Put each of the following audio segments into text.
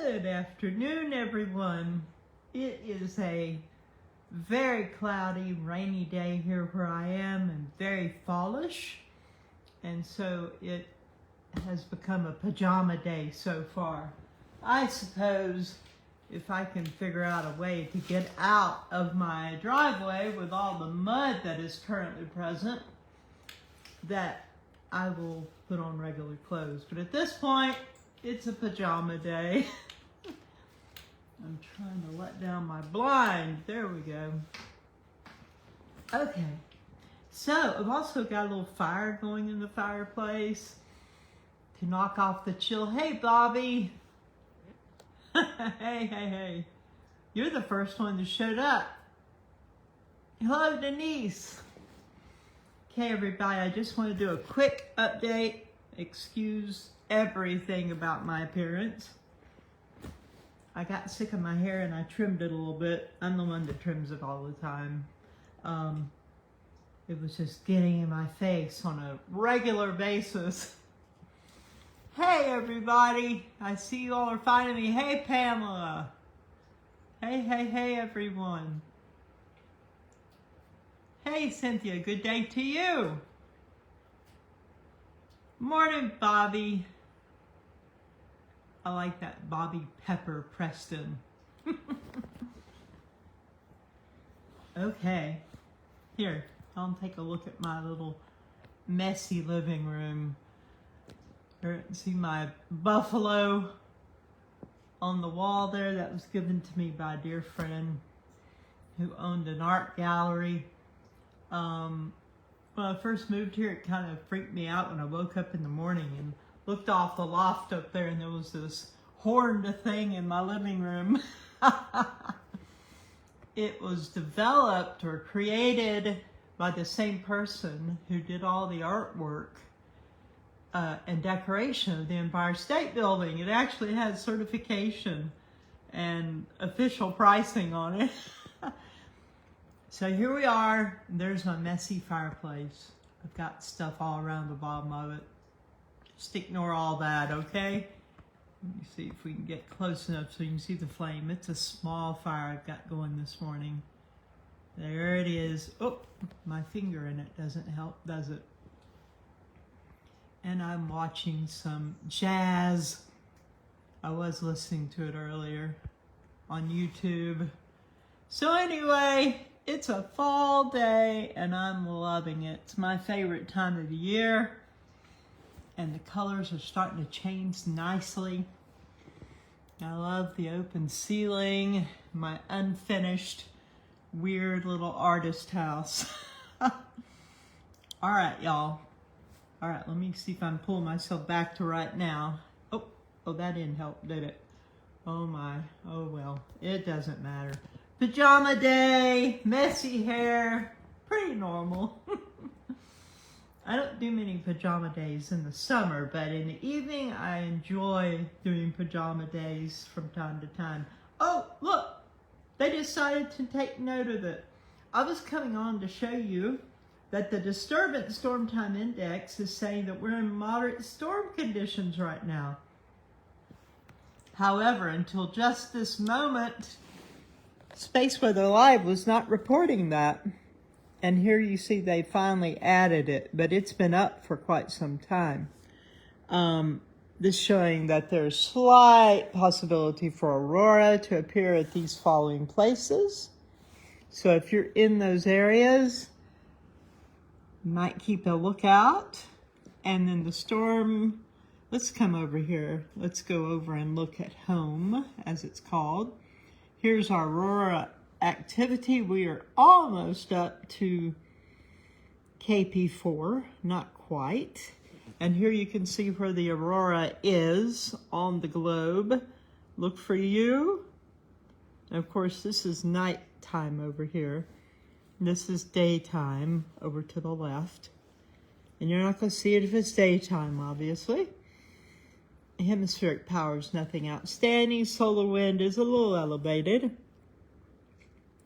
Good afternoon, everyone. It is a very cloudy, rainy day here where I am and very fallish. And so it has become a pajama day so far. I suppose if I can figure out a way to get out of my driveway with all the mud that is currently present, that I will put on regular clothes. But at this point, it's a pajama day. I'm trying to let down my blind. There we go. Okay. So I've also got a little fire going in the fireplace to knock off the chill. Hey, Bobby. Hey. You're the first one that showed up. Hello, Denise. Okay, everybody, I just want to do a quick update. Excuse everything about my appearance. I got sick of my hair and I trimmed it a little bit. I'm the one that trims it all the time. It was just getting in my face on a regular basis. Hey, everybody. I see you all are finding me. Hey, Pamela. Hey, everyone. Hey, Cynthia. Good day to you. Morning, Bobby. I like that, Bobby Pepper Preston. Okay, here, I'll take a look at my little messy living room. See my buffalo on the wall there. That was given to me by a dear friend who owned an art gallery. When I first moved here, it kind of freaked me out when I woke up in the morning and looked off the loft up there, and there was this horned thing in my living room. It was developed or created by the same person who did all the artwork and decoration of the Empire State Building. It actually had certification and official pricing on it. So here we are. There's my messy fireplace. I've got stuff all around the bottom of it. Just ignore all that, okay? Let me see if we can get close enough so you can see the flame. It's a small fire I've got going this morning. There it is. Oh, my finger in it doesn't help, does it? And I'm watching some jazz. I was listening to it earlier on YouTube. So anyway, it's a fall day and I'm loving it. It's my favorite time of the year. And the colors are starting to change nicely. I love the open ceiling, my unfinished, weird little artist house. All right, y'all. All right, let me see if I can pull myself back to right now. Oh, that didn't help, did it? Oh my, oh well, it doesn't matter. Pajama day, messy hair, pretty normal. I don't do many pajama days in the summer, but in the evening, I enjoy doing pajama days from time to time. Oh, look, they decided to take note of it. I was coming on to show you that the disturbance storm time index is saying that we're in moderate storm conditions right now. However, until just this moment, Space Weather Live was not reporting that. And here you see they finally added it, but it's been up for quite some time. This showing that there's slight possibility for aurora to appear at these following places. So if you're in those areas, you might keep a lookout. And then the storm, let's come over here. Let's go over and look at home, as it's called. Here's our aurora activity. We are almost up to KP4, not quite. And here you can see where the aurora is on the globe. Look for you. And of course, this is nighttime over here. This is daytime over to the left. And you're not going to see it if it's daytime, obviously. Hemispheric power is nothing outstanding. Solar wind is a little elevated.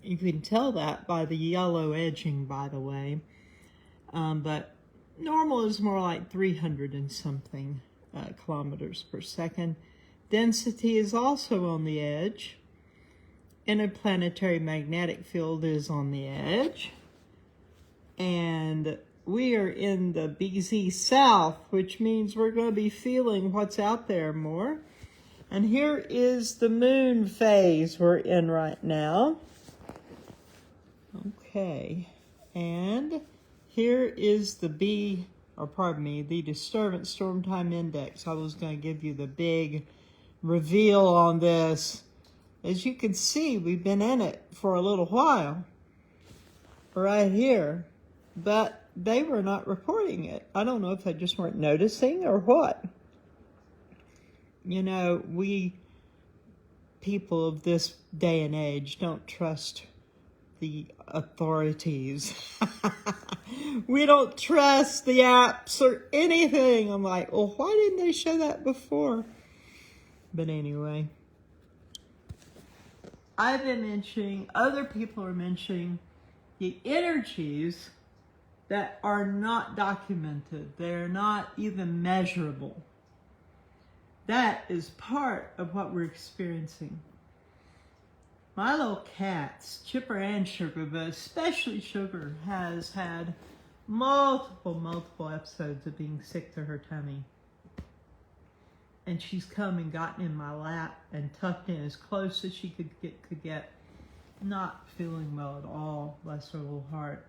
You can tell that by the yellow edging, by the way. But normal is more like 300 and something kilometers per second. density is also on the edge. Interplanetary magnetic field is on the edge. And we are in the BZ South, which means we're going to be feeling what's out there more. And here is the moon phase we're in right now. Okay, and here is the the disturbance storm time index. I was going to give you the big reveal on this. As you can see, we've been in it for a little while, right here, but they were not reporting it. I don't know if they just weren't noticing or what. You know, we people of this day and age don't trust the authorities. We don't trust the apps or anything. I'm like, well, why didn't they show that before? But anyway, I've been mentioning, other people are mentioning the energies that are not documented. They're not even measurable. That is part of what we're experiencing. My little cats, Chipper and Sugar, but especially Sugar, has had multiple episodes of being sick to her tummy. And she's come and gotten in my lap and tucked in as close as she could get. Not feeling well at all, bless her little heart.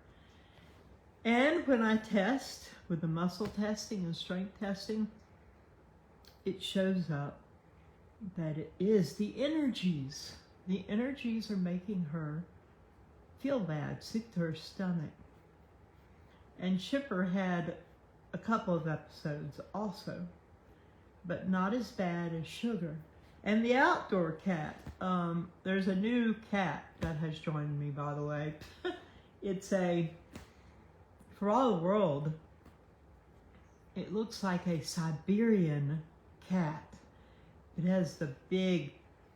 And when I test with the muscle testing and strength testing, it shows up that it is the energies. The energies are making her feel bad, sick to her stomach. And Chipper had a couple of episodes also, but not as bad as Sugar. And the outdoor cat, there's a new cat that has joined me, by the way. It's for all the world, it looks like a Siberian cat. It has the big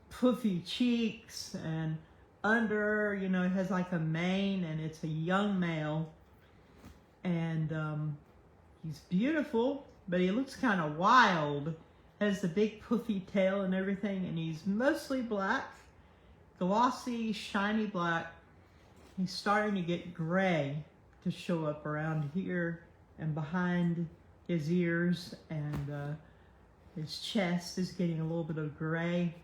puffy cheeks and under, you know, it has like a mane, and it's a young male. And he's beautiful, but he looks kind of wild. Has the big puffy tail and everything, and he's mostly black, glossy, shiny black. He's starting to get gray to show up around here and behind his ears, and his chest is getting a little bit of gray.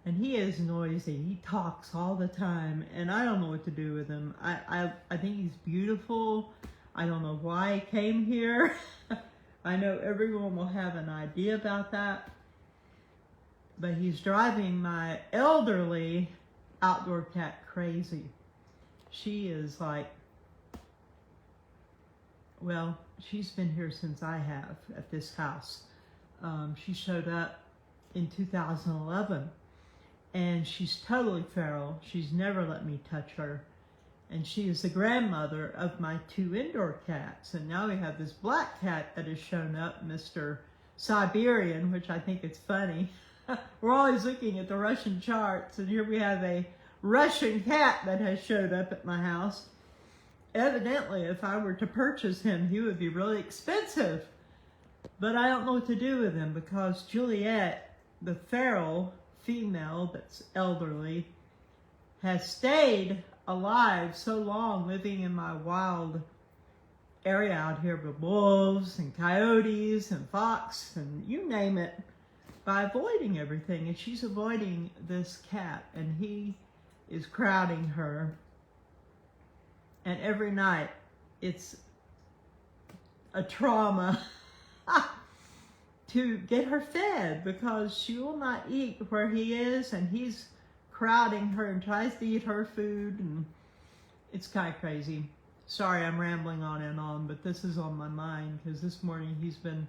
And he is noisy. He talks all the time, and I don't know what to do with him. I think he's beautiful. I don't know why he came here. I know everyone will have an idea about that. But he's driving my elderly outdoor cat crazy. She is like, well, she's been here since I have at this house. She showed up in 2011, and she's totally feral. She's never let me touch her. And she is the grandmother of my 2 indoor cats. And now we have this black cat that has shown up, Mr. Siberian, which I think is funny. We're always looking at the Russian charts, and here we have a Russian cat that has showed up at my house. Evidently, if I were to purchase him, he would be really expensive. But I don't know what to do with him, because Juliet, the feral female that's elderly, has stayed alive so long, living in my wild area out here with wolves and coyotes and fox and you name it, by avoiding everything. And she's avoiding this cat, and he is crowding her. And every night it's a trauma to get her fed, because she will not eat where he is, and he's crowding her and tries to eat her food, and it's kind of crazy. Sorry, I'm rambling on and on, but this is on my mind, because this morning he's been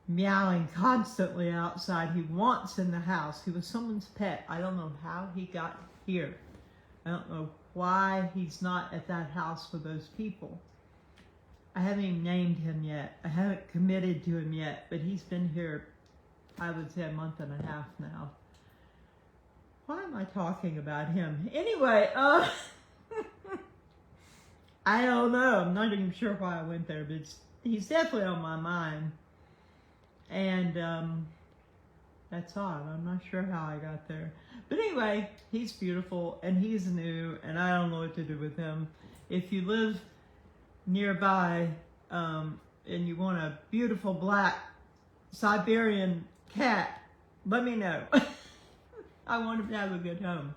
meowing constantly outside. He wants in the house. He was someone's pet. I don't know how he got here. I don't know why he's not at that house with those people. I haven't even named him yet. I haven't committed to him yet, but he's been here, I would say, a month and a half now. Why am I talking about him? Anyway, I don't know. I'm not even sure why I went there, but he's definitely on my mind. And That's odd. I'm not sure how I got there. But anyway, he's beautiful and he's new and I don't know what to do with him. If you live nearby and you want a beautiful black Siberian cat, let me know. I want him to have a good home.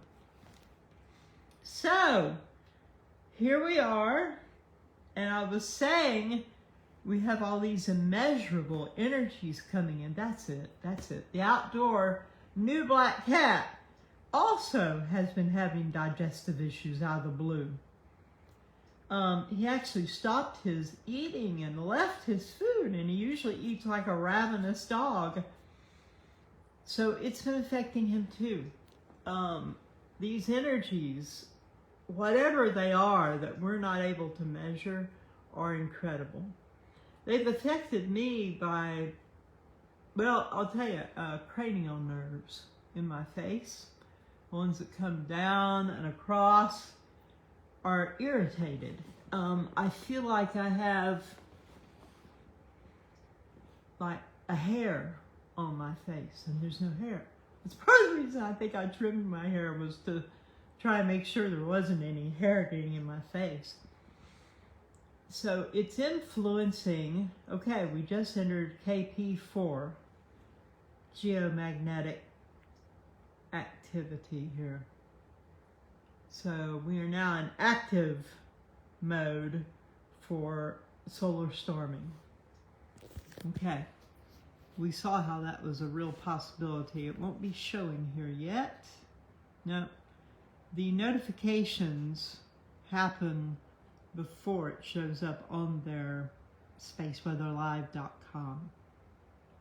So, here we are. And I was saying, we have all these immeasurable energies coming in. That's it. That's it. The outdoor new black cat also has been having digestive issues out of the blue. He actually stopped his eating and left his food, and he usually eats like a ravenous dog. So it's been affecting him too. These energies, whatever they are that we're not able to measure, are incredible. They've affected me by, well, I'll tell you, cranial nerves in my face, ones that come down and across, are irritated. I feel like I have like a hair on my face and there's no hair. It's part of the reason I think I trimmed my hair, was to try and make sure there wasn't any hair getting in my face. So it's influencing, okay, we just entered KP4, geomagnetic activity here. So we are now in active mode for solar storming. Okay, we saw how that was a real possibility. It won't be showing here yet. No, the notifications happen before it shows up on their spaceweatherlive.com.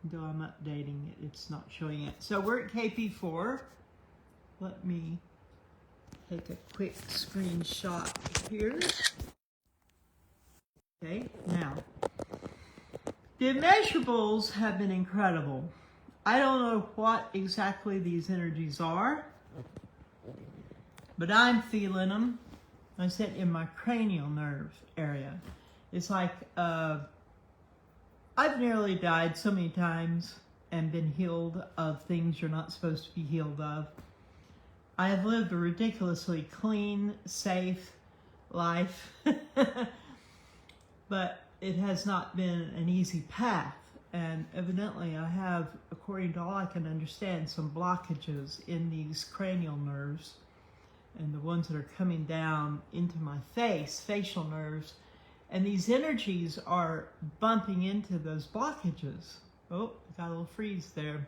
Though I'm updating it, it's not showing it. So we're at KP4. Let me take a quick screenshot here. Okay, now, the immeasurables have been incredible. I don't know what exactly these energies are, but I'm feeling them. I said in my cranial nerve area. It's like, I've nearly died so many times and been healed of things you're not supposed to be healed of. I have lived a ridiculously clean, safe life, but it has not been an easy path. And evidently I have, according to all I can understand, some blockages in these cranial nerves, and the ones that are coming down into my face, facial nerves, and these energies are bumping into those blockages. Oh, got a little freeze there.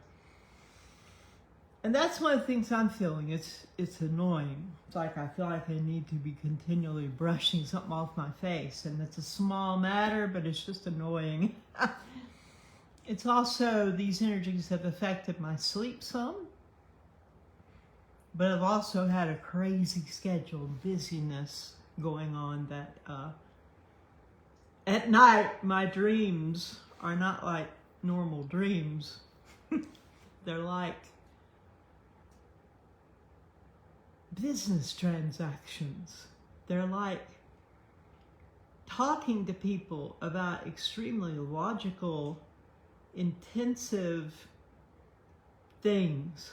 And that's one of the things I'm feeling. It's annoying. It's like I feel like I need to be continually brushing something off my face, and it's a small matter, but it's just annoying. It's also, these energies have affected my sleep some. But I've also had a crazy schedule, busyness going on that at night my dreams are not like normal dreams. They're like business transactions. They're like talking to people about extremely logical, intensive things.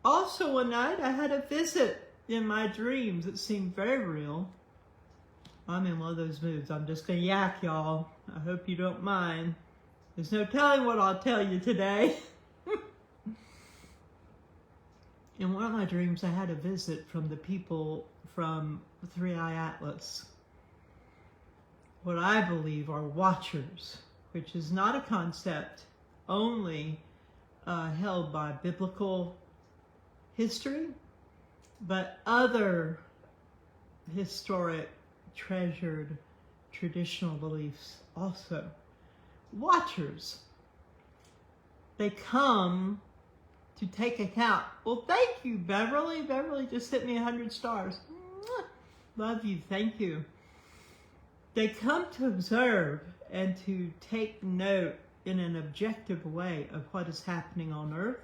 Also one night I had a visit in my dreams that seemed very real. I'm in one of those moods. I'm just gonna yak, y'all. I hope you don't mind. There's no telling what I'll tell you today. In one of my dreams I had a visit from the people from 3i Atlas. What I believe are watchers, which is not a concept only held by biblical history, but other historic, treasured, traditional beliefs also. Watchers. They come to take account. Well, thank you, Beverly. Beverly just sent me 100 stars. Mwah. Love you. Thank you. They come to observe and to take note in an objective way of what is happening on Earth,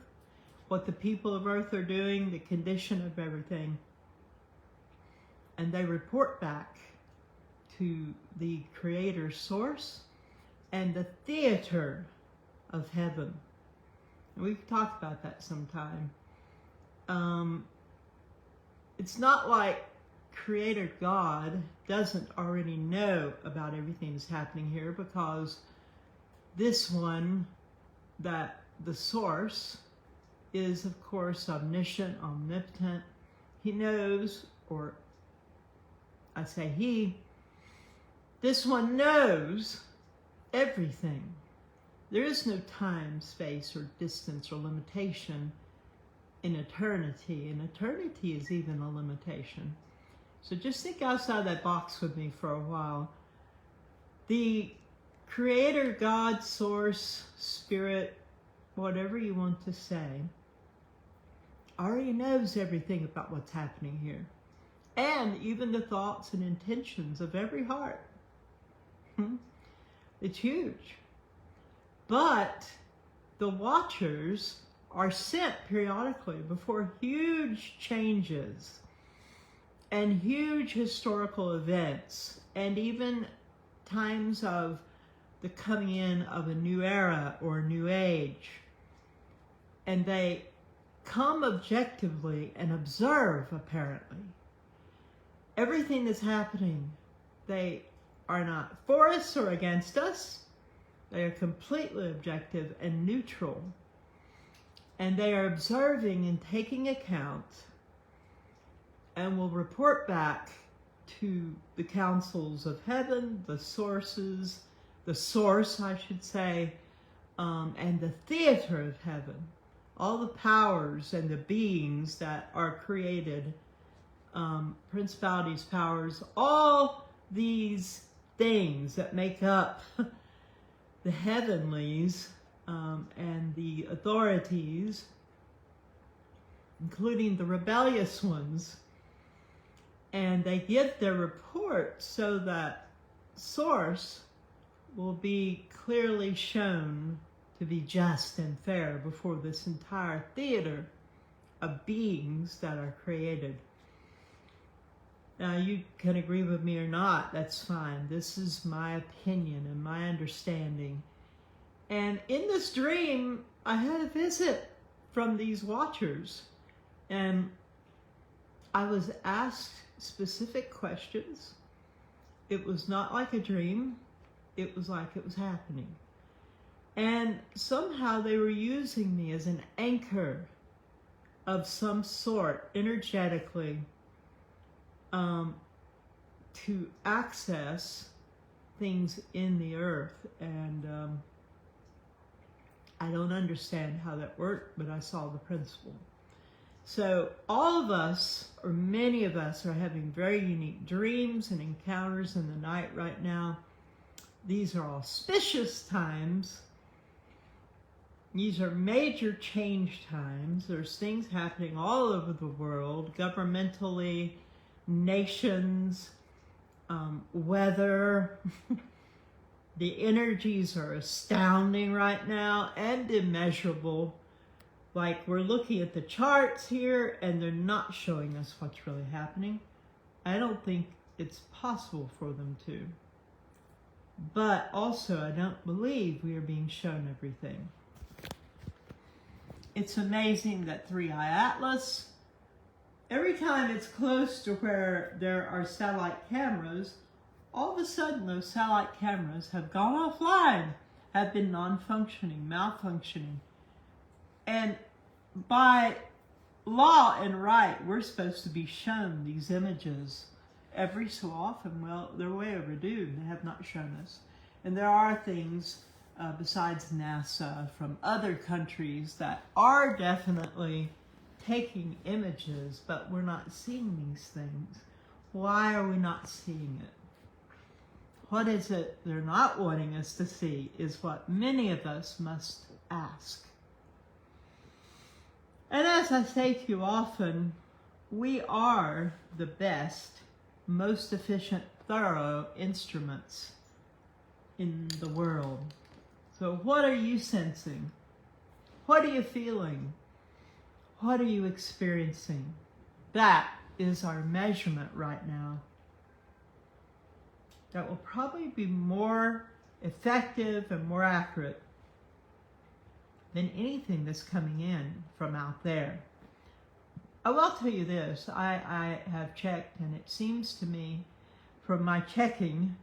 what the people of Earth are doing, the condition of everything. And they report back to the Creator Source and the theater of heaven, We've talked about that sometime. It's not like Creator God doesn't already know about everything that's happening here, because this one, that the source, is of course omniscient, omnipotent. He knows, or I say he, this one knows everything. There is no time, space, or distance, or limitation in eternity, and eternity is even a limitation. So just think outside that box with me for a while. The Creator, God, Source, Spirit, whatever you want to say, already knows everything about what's happening here, and even the thoughts and intentions of every heart. It's huge. But the watchers are sent periodically before huge changes and huge historical events, and even times of the coming in of a new era or a new age. And they come objectively and observe, apparently, everything that's happening. They are not for us or against us. They are completely objective and neutral. And they are observing and taking account, and will report back to the councils of heaven, the sources, the source, I should say, and the theater of heaven, all the powers and the beings that are created, principalities, powers, all these things that make up the heavenlies, and the authorities, including the rebellious ones. And they give their report so that source will be clearly shown to be just and fair before this entire theater of beings that are created. Now, you can agree with me or not, that's fine. This is my opinion and my understanding. And in this dream, I had a visit from these watchers, and I was asked specific questions. It was not like a dream. It was like it was happening. And somehow they were using me as an anchor of some sort, energetically, to access things in the earth. And I don't understand how that worked, but I saw the principle. So all of us, or many of us, are having very unique dreams and encounters in the night right now. These are auspicious times. These are major change times. There's things happening all over the world, governmentally, nations, weather. The energies are astounding right now and immeasurable. Like, we're looking at the charts here and they're not showing us what's really happening. I don't think it's possible for them to. But also, I don't believe we are being shown everything. It's amazing that 3i Atlas, every time it's close to where there are satellite cameras, all of a sudden those satellite cameras have gone offline, have been non-functioning, malfunctioning. And by law and right, we're supposed to be shown these images every so often. Well, they're way overdue. They have not shown us. And there are things besides NASA from other countries that are definitely taking images, but we're not seeing these things. Why are we not seeing it? What is it they're not wanting us to see is what many of us must ask. And as I say to you often, we are the best, most efficient, thorough instruments in the world. So what are you sensing? What are you feeling? What are you experiencing? That is our measurement right now. That will probably be more effective and more accurate than anything that's coming in from out there. I will tell you this, I have checked, and it seems to me from my checking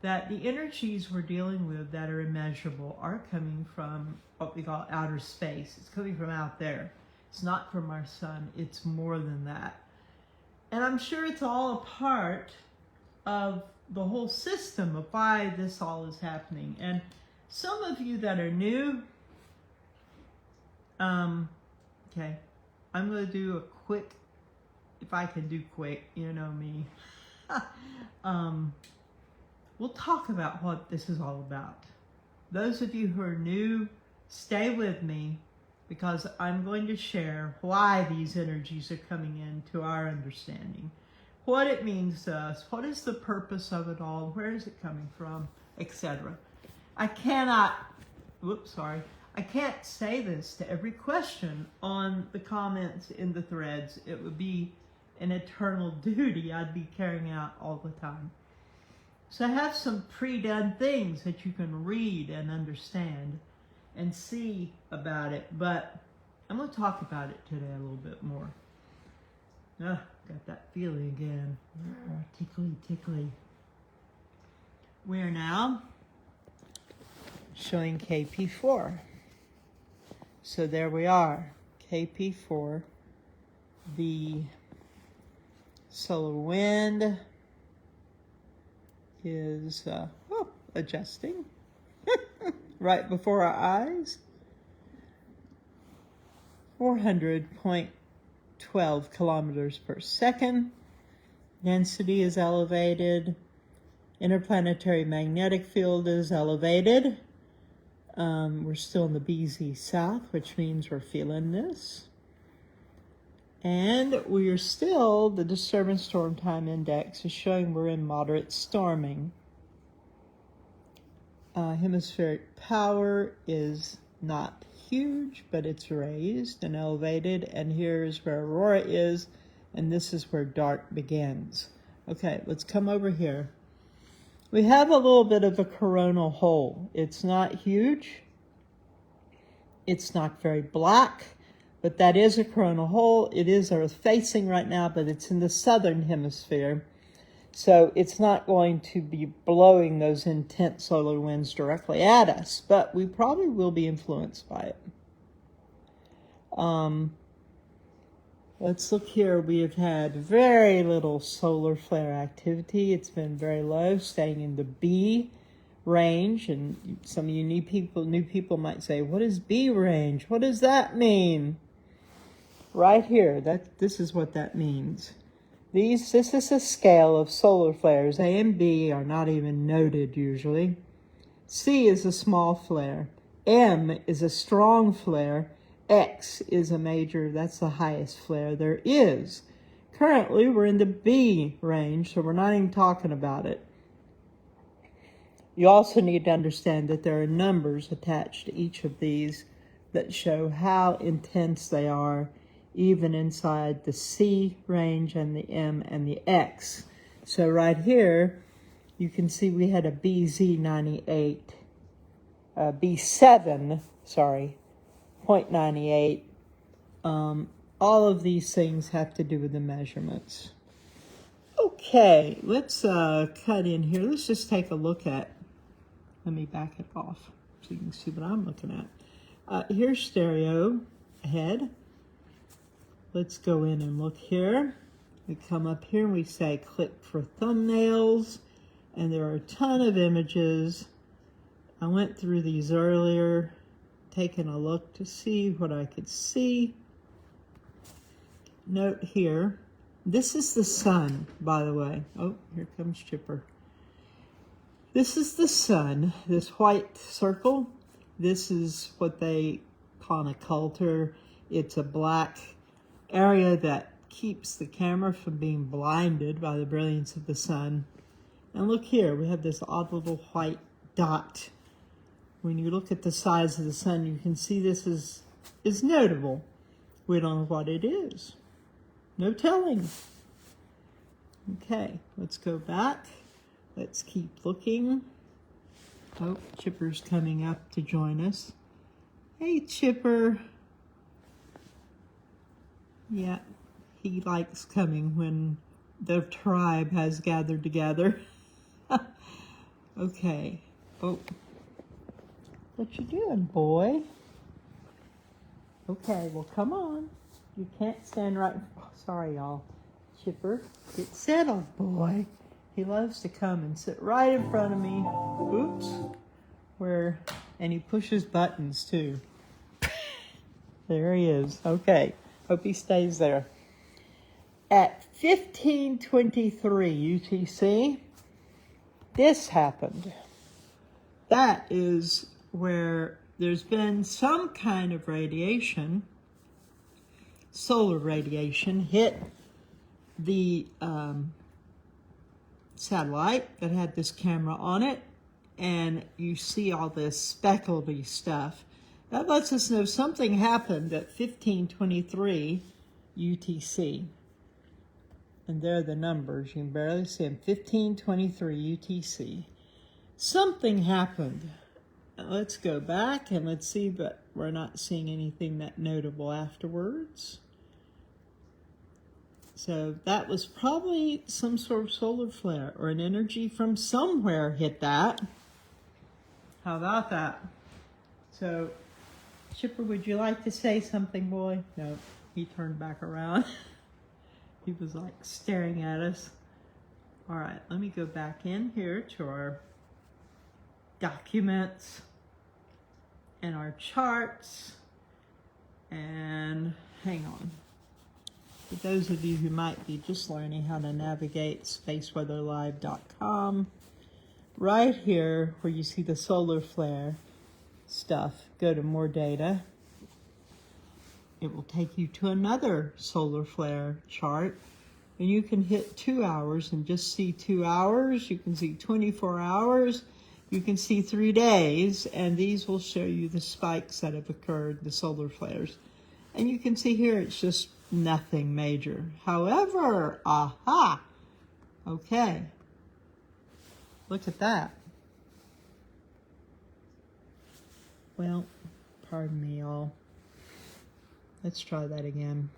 that the energies we're dealing with that are immeasurable are coming from what we call outer space. It's coming from out there. It's not from our sun. It's more than that. And I'm sure it's all a part of the whole system of why this all is happening. And some of you that are new, okay, I'm going to do a quick, if I can do quick, you know me. We'll talk about what this is all about. Those of you who are new, stay with me, because I'm going to share why these energies are coming into our understanding, what it means to us, what is the purpose of it all, where is it coming from, etc. I can't say this to every question on the comments in the threads. It would be an eternal duty I'd be carrying out all the time. So I have some pre-done things that you can read and understand and see about it, but I'm going to talk about it today a little bit more. Got that feeling again. Tickly, tickly. We are now showing KP4. So there we are, KP4, the solar wind is adjusting right before our eyes. 400.12 kilometers per second. Density is elevated. Interplanetary magnetic field is elevated. We're still in the BZ South, which means we're feeling this. And we are still, the disturbance storm time index is showing we're in moderate storming. Hemispheric power is not huge, but it's raised and elevated. And here's where aurora is, and this is where dark begins. Okay, let's come over here. We have a little bit of a coronal hole. It's not huge. It's not very black, but that is a coronal hole. It is Earth facing right now, but it's in the southern hemisphere. So it's not going to be blowing those intense solar winds directly at us, but we probably will be influenced by it. Let's look here. We have had very little solar flare activity. It's been very low, staying in the B range. And some of you new people might say, what is B range? What does that mean? Right here, this is what that means. This is a scale of solar flares. A and B are not even noted usually. C is a small flare. M is a strong flare. X is a major, that's the highest flare there is. Currently, we're in the B range, so we're not even talking about it. You also need to understand that there are numbers attached to each of these that show how intense they are, even inside the C range and the M and the X. So right here, you can see we had a BZ98, B7, sorry, 0.98. All of these things have to do with the measurements. Okay, let's cut in here. Let's just take a look at, let me back it off so you can see what I'm looking at. Here's stereo ahead. Let's go in and look here. We come up here and we say click for thumbnails, and there are a ton of images. I went through these earlier, taking a look to see what I could see. Note here, this is the sun, by the way. Oh, here comes Chipper. This is the sun, this white circle. This is what they call an occulter. It's a black area that keeps the camera from being blinded by the brilliance of the sun. And look here, we have this odd little white dot. When you look at the size of the sun, you can see this is notable. We don't know what it is. No telling. Okay, let's go back. Let's keep looking. Oh, Chipper's coming up to join us. Hey, Chipper. Yeah, he likes coming when the tribe has gathered together. Okay. Oh, what you doing, boy? Okay, well, come on. You can't stand right. Oh, sorry, y'all. Chipper, get settled, boy. He loves to come and sit right in front of me. Oops. And he pushes buttons too. There he is. Okay. Hope he stays there. At 1523 UTC, this happened. That is where there's been some kind of radiation, solar radiation, hit the satellite that had this camera on it, and you see all this speckledy stuff. That lets us know something happened at 1523 UTC. And there are the numbers. You can barely see them. 1523 UTC. Something happened. Let's go back and let's see, but we're not seeing anything that notable afterwards. So that was probably some sort of solar flare or an energy from somewhere hit that. How about that? So, Chipper, would you like to say something, boy? No, he turned back around. He was like staring at us. All right, let me go back in here to our documents and our charts. And hang on. For those of you who might be just learning how to navigate spaceweatherlive.com, right here where you see the solar flare stuff, go to more data. It will take you to another solar flare chart, and you can hit 2 hours and just see 2 hours. You can see 24 hours. You can see 3 days, and these will show you the spikes that have occurred, the solar flares. And you can see here it's just nothing major. However, aha, okay, look at that. Well, pardon me, y'all. Let's try that again.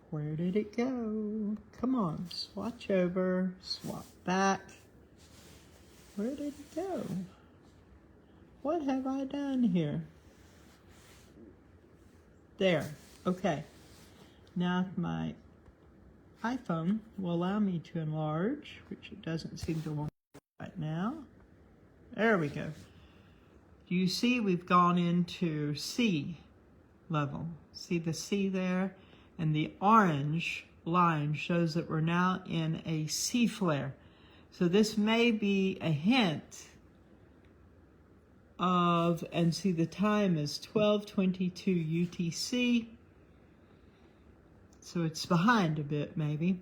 Where did it go? Come on, swatch over, swap back. Where did it go? What have I done here? There, okay. Now if my iPhone will allow me to enlarge, which it doesn't seem to want right now. There we go. Do you see we've gone into sea level? See the sea there? And the orange line shows that we're now in a sea flare. So this may be a hint of, and see the time is 12:22 UTC. So it's behind a bit maybe.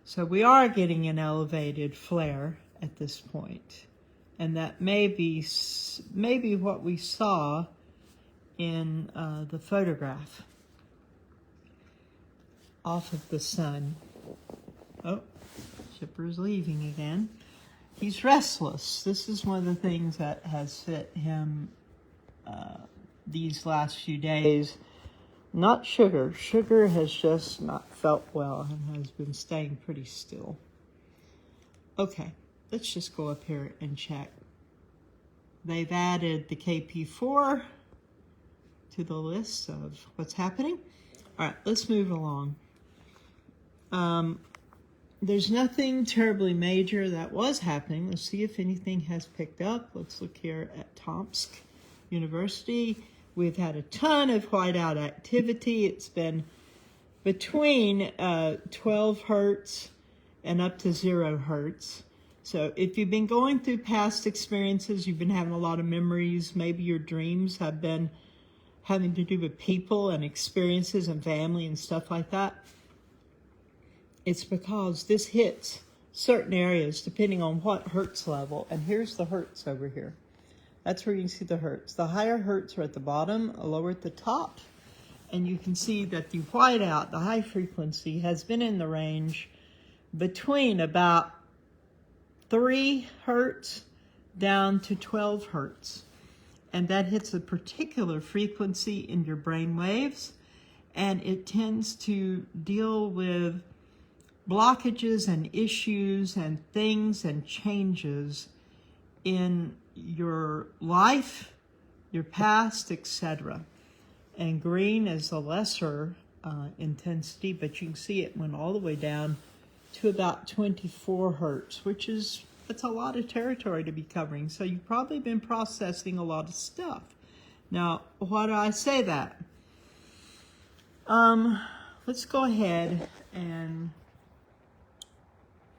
So we are getting an elevated flare at this point. And that may be what we saw in the photograph off of the sun. Oh, Chipper's leaving again. He's restless. This is one of the things that has hit him these last few days. Not sugar. Sugar has just not felt well and has been staying pretty still. Okay. Let's just go up here and check. They've added the KP4 to the list of what's happening. All right, let's move along. There's nothing terribly major that was happening. Let's see if anything has picked up. Let's look here at Tomsk University. We've had a ton of whiteout activity. It's been between 12 hertz and up to 0 hertz. So if you've been going through past experiences, you've been having a lot of memories, maybe your dreams have been having to do with people and experiences and family and stuff like that, it's because this hits certain areas depending on what hertz level. And here's the hertz over here. That's where you can see the hertz. The higher hertz are at the bottom, lower at the top. And you can see that the whiteout, the high frequency, has been in the range between about 3 hertz down to 12 hertz. And that hits a particular frequency in your brain waves, and it tends to deal with blockages and issues and things and changes in your life, your past, etc. And green is a lesser intensity, but you can see it went all the way down to about 24 hertz, which is, that's a lot of territory to be covering. So you've probably been processing a lot of stuff. Now, why do I say that? Let's go ahead and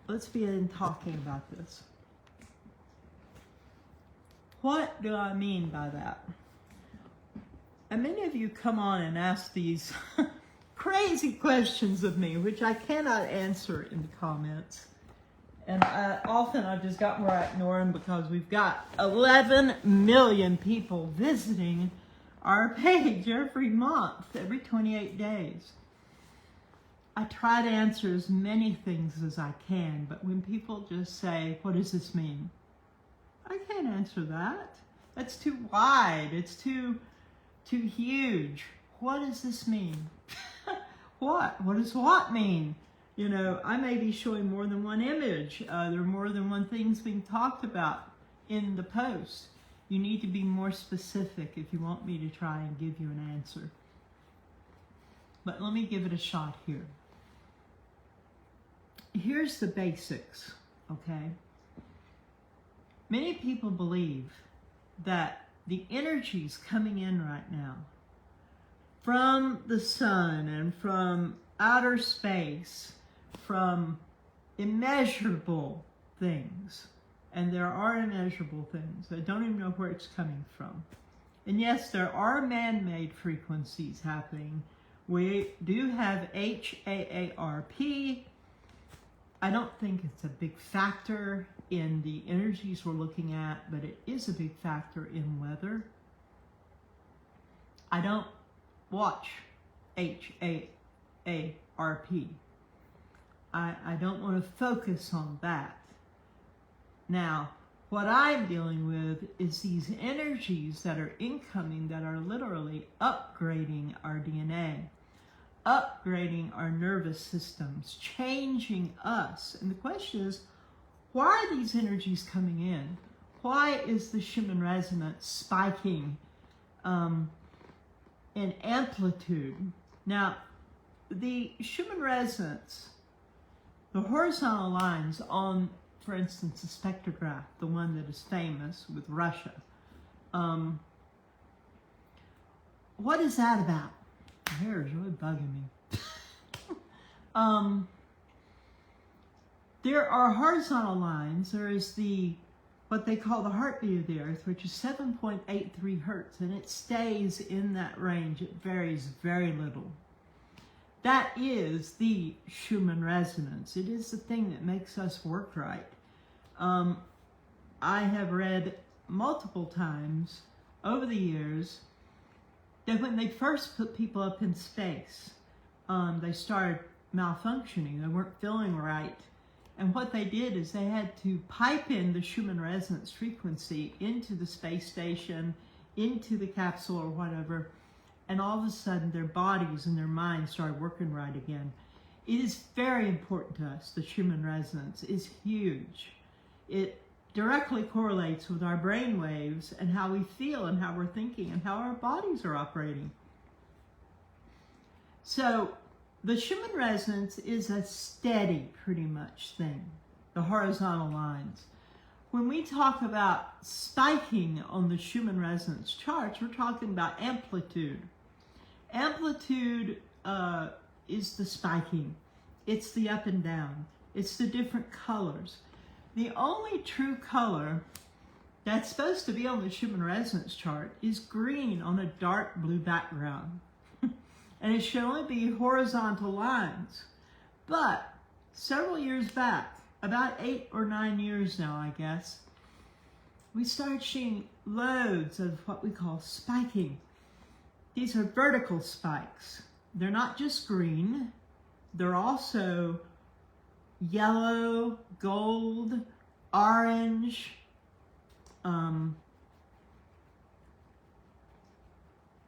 let's begin talking about this. What do I mean by that? And many of you come on and ask these crazy questions of me, which I cannot answer in the comments. And often I've just gotten where I ignore them because we've got 11 million people visiting our page every month, every 28 days. I try to answer as many things as I can, but when people just say, what does this mean? I can't answer that. That's too wide. It's too huge. What does this mean? What? What does what mean? You know, I may be showing more than one image. There are more than one things being talked about in the post. You need to be more specific if you want me to try and give you an answer. But let me give it a shot here. Here's the basics, okay? Many people believe that the energies coming in right now from the sun and from outer space, from immeasurable things, and there are immeasurable things. I don't even know where it's coming from. And yes, there are man-made frequencies happening. We do have HAARP. I don't think it's a big factor in the energies we're looking at, but it is a big factor in weather. I don't watch HAARP. I don't want to focus on that. Now, what I'm dealing with is these energies that are incoming that are literally upgrading our DNA, upgrading our nervous systems, changing us. And the question is, why are these energies coming in? Why is the Schumann resonance spiking in amplitude? Now, the Schumann resonance, the horizontal lines on, for instance, the spectrograph, the one that is famous with Russia, what is that about? My hair is really bugging me. There are horizontal lines. There is what they call the heartbeat of the Earth, which is 7.83 hertz, and it stays in that range. It varies very little. That is the Schumann resonance. It is the thing that makes us work right. I have read multiple times over the years that when they first put people up in space, they started malfunctioning. They weren't feeling right. And what they did is they had to pipe in the Schumann resonance frequency into the space station, into the capsule or whatever, and all of a sudden their bodies and their minds started working right again. It is very important to us. The Schumann resonance is huge. It directly correlates with our brain waves and how we feel and how we're thinking and how our bodies are operating. So the Schumann resonance is a steady, pretty much, thing, the horizontal lines. When we talk about spiking on the Schumann resonance charts, we're talking about amplitude. Amplitude is the spiking. It's the up and down. It's the different colors. The only true color that's supposed to be on the Schumann resonance chart is green on a dark blue background. And it should only be horizontal lines. But several years back, about 8 or 9 years now, I guess, we started seeing loads of what we call spiking. These are vertical spikes. They're not just green. They're also yellow, gold, orange,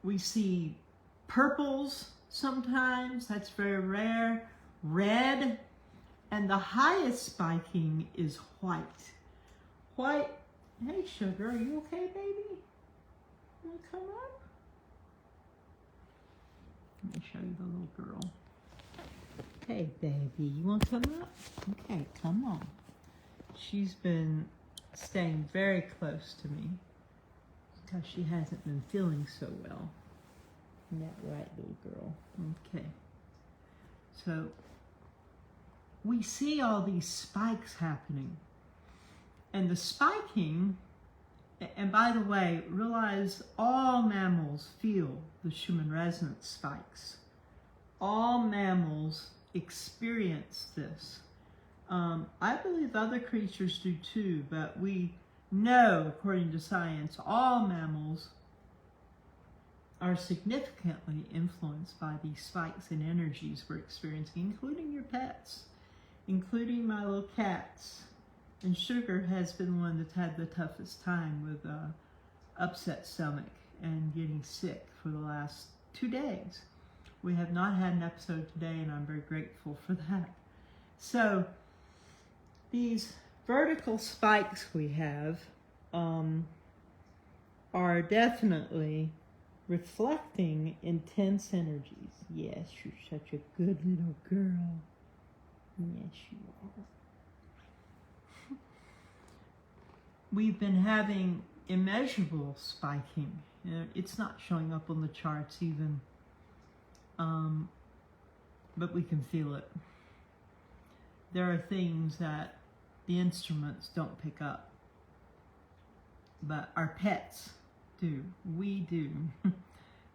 We see purples sometimes, that's very rare, red, and the highest spiking is white. White, hey sugar, are you okay, baby? You wanna come up? Let me show you the little girl. Hey baby, you wanna come up? Okay, come on. She's been staying very close to me because she hasn't been feeling so well. Isn't that right, little girl? Okay. So we see all these spikes happening. And the spiking, and by the way, realize all mammals feel the Schumann resonance spikes. All mammals experience this. I believe other creatures do too, but we know, according to science, all mammals are significantly influenced by these spikes and energies we're experiencing, including your pets, including my little cats. And Sugar has been one that's had the toughest time with upset stomach and getting sick for the last 2 days. We have not had an episode today, and I'm very grateful for that. So these vertical spikes we have are definitely reflecting intense energies. Yes, you're such a good little girl. Yes, you are. We've been having immeasurable spiking. It's not showing up on the charts even, but we can feel it. There are things that the instruments don't pick up, but our pets do. We do.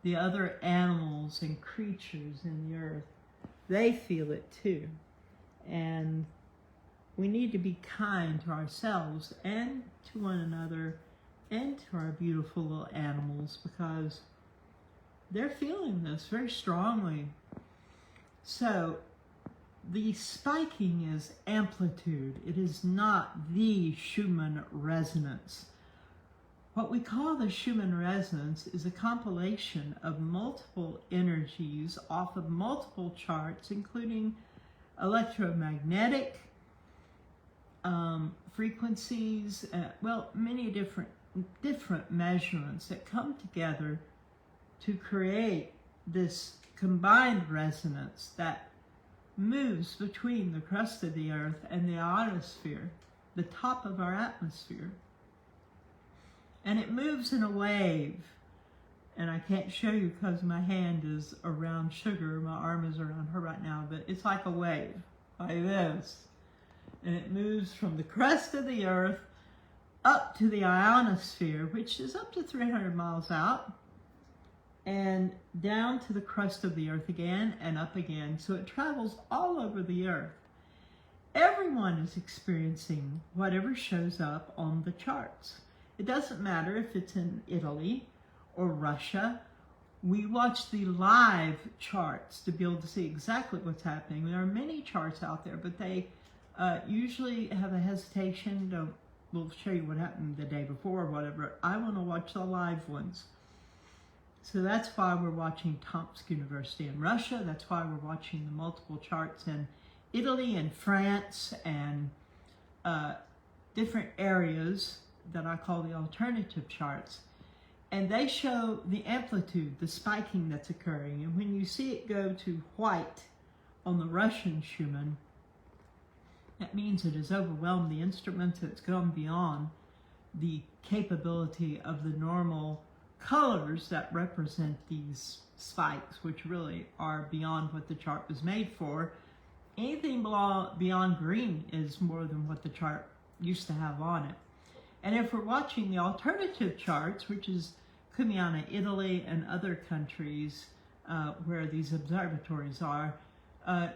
The other animals and creatures in the earth, they feel it too. And we need to be kind to ourselves and to one another and to our beautiful little animals, because they're feeling this very strongly. So the spiking is amplitude. It is not the Schumann resonance. What we call the Schumann resonance is a compilation of multiple energies off of multiple charts, including electromagnetic frequencies, well, many different measurements that come together to create this combined resonance that moves between the crust of the earth and the ionosphere, the top of our atmosphere. And it moves in a wave. And I can't show you because my hand is around Sugar, my arm is around her right now, but it's like a wave, like this. And it moves from the crust of the earth up to the ionosphere, which is up to 300 miles out, and down to the crust of the earth again and up again. So it travels all over the earth. Everyone is experiencing whatever shows up on the charts. It doesn't matter if it's in Italy or Russia. We watch the live charts to be able to see exactly what's happening. There are many charts out there, but they usually have a hesitation. We'll show you what happened the day before or whatever. I want to watch the live ones. So that's why we're watching Tomsk University in Russia. That's why we're watching the multiple charts in Italy and France and different areas that I call the alternative charts. And they show the amplitude, the spiking that's occurring. And when you see it go to white on the Russian Schumann, that means it has overwhelmed the instruments. It's gone beyond the capability of the normal colors that represent these spikes, which really are beyond what the chart was made for. Anything beyond green is more than what the chart used to have on it. And if we're watching the alternative charts, which is Cumiana, Italy, and other countries where these observatories are,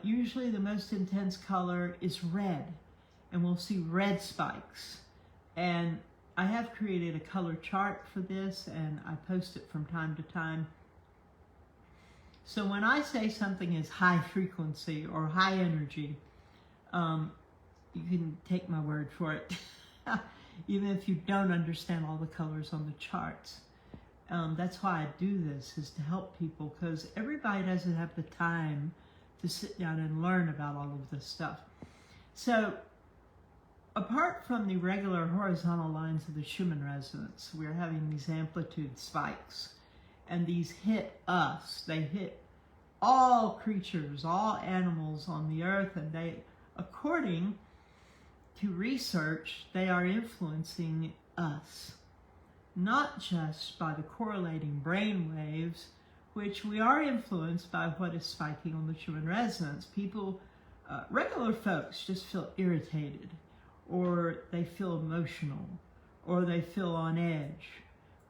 usually the most intense color is red, and we'll see red spikes. And I have created a color chart for this, and I post it from time to time. So when I say something is high frequency or high energy, you can take my word for it. even if you don't understand all the colors on the charts. That's why I do this, is to help people, because everybody doesn't have the time to sit down and learn about all of this stuff. So, apart from the regular horizontal lines of the Schumann resonance, we're having these amplitude spikes, and these hit us. They hit all creatures, all animals on the earth, and they, according to research, they are influencing us. Not just by the correlating brain waves, which we are influenced by what is spiking on the Schumann resonance. People, regular folks, just feel irritated, or they feel emotional, or they feel on edge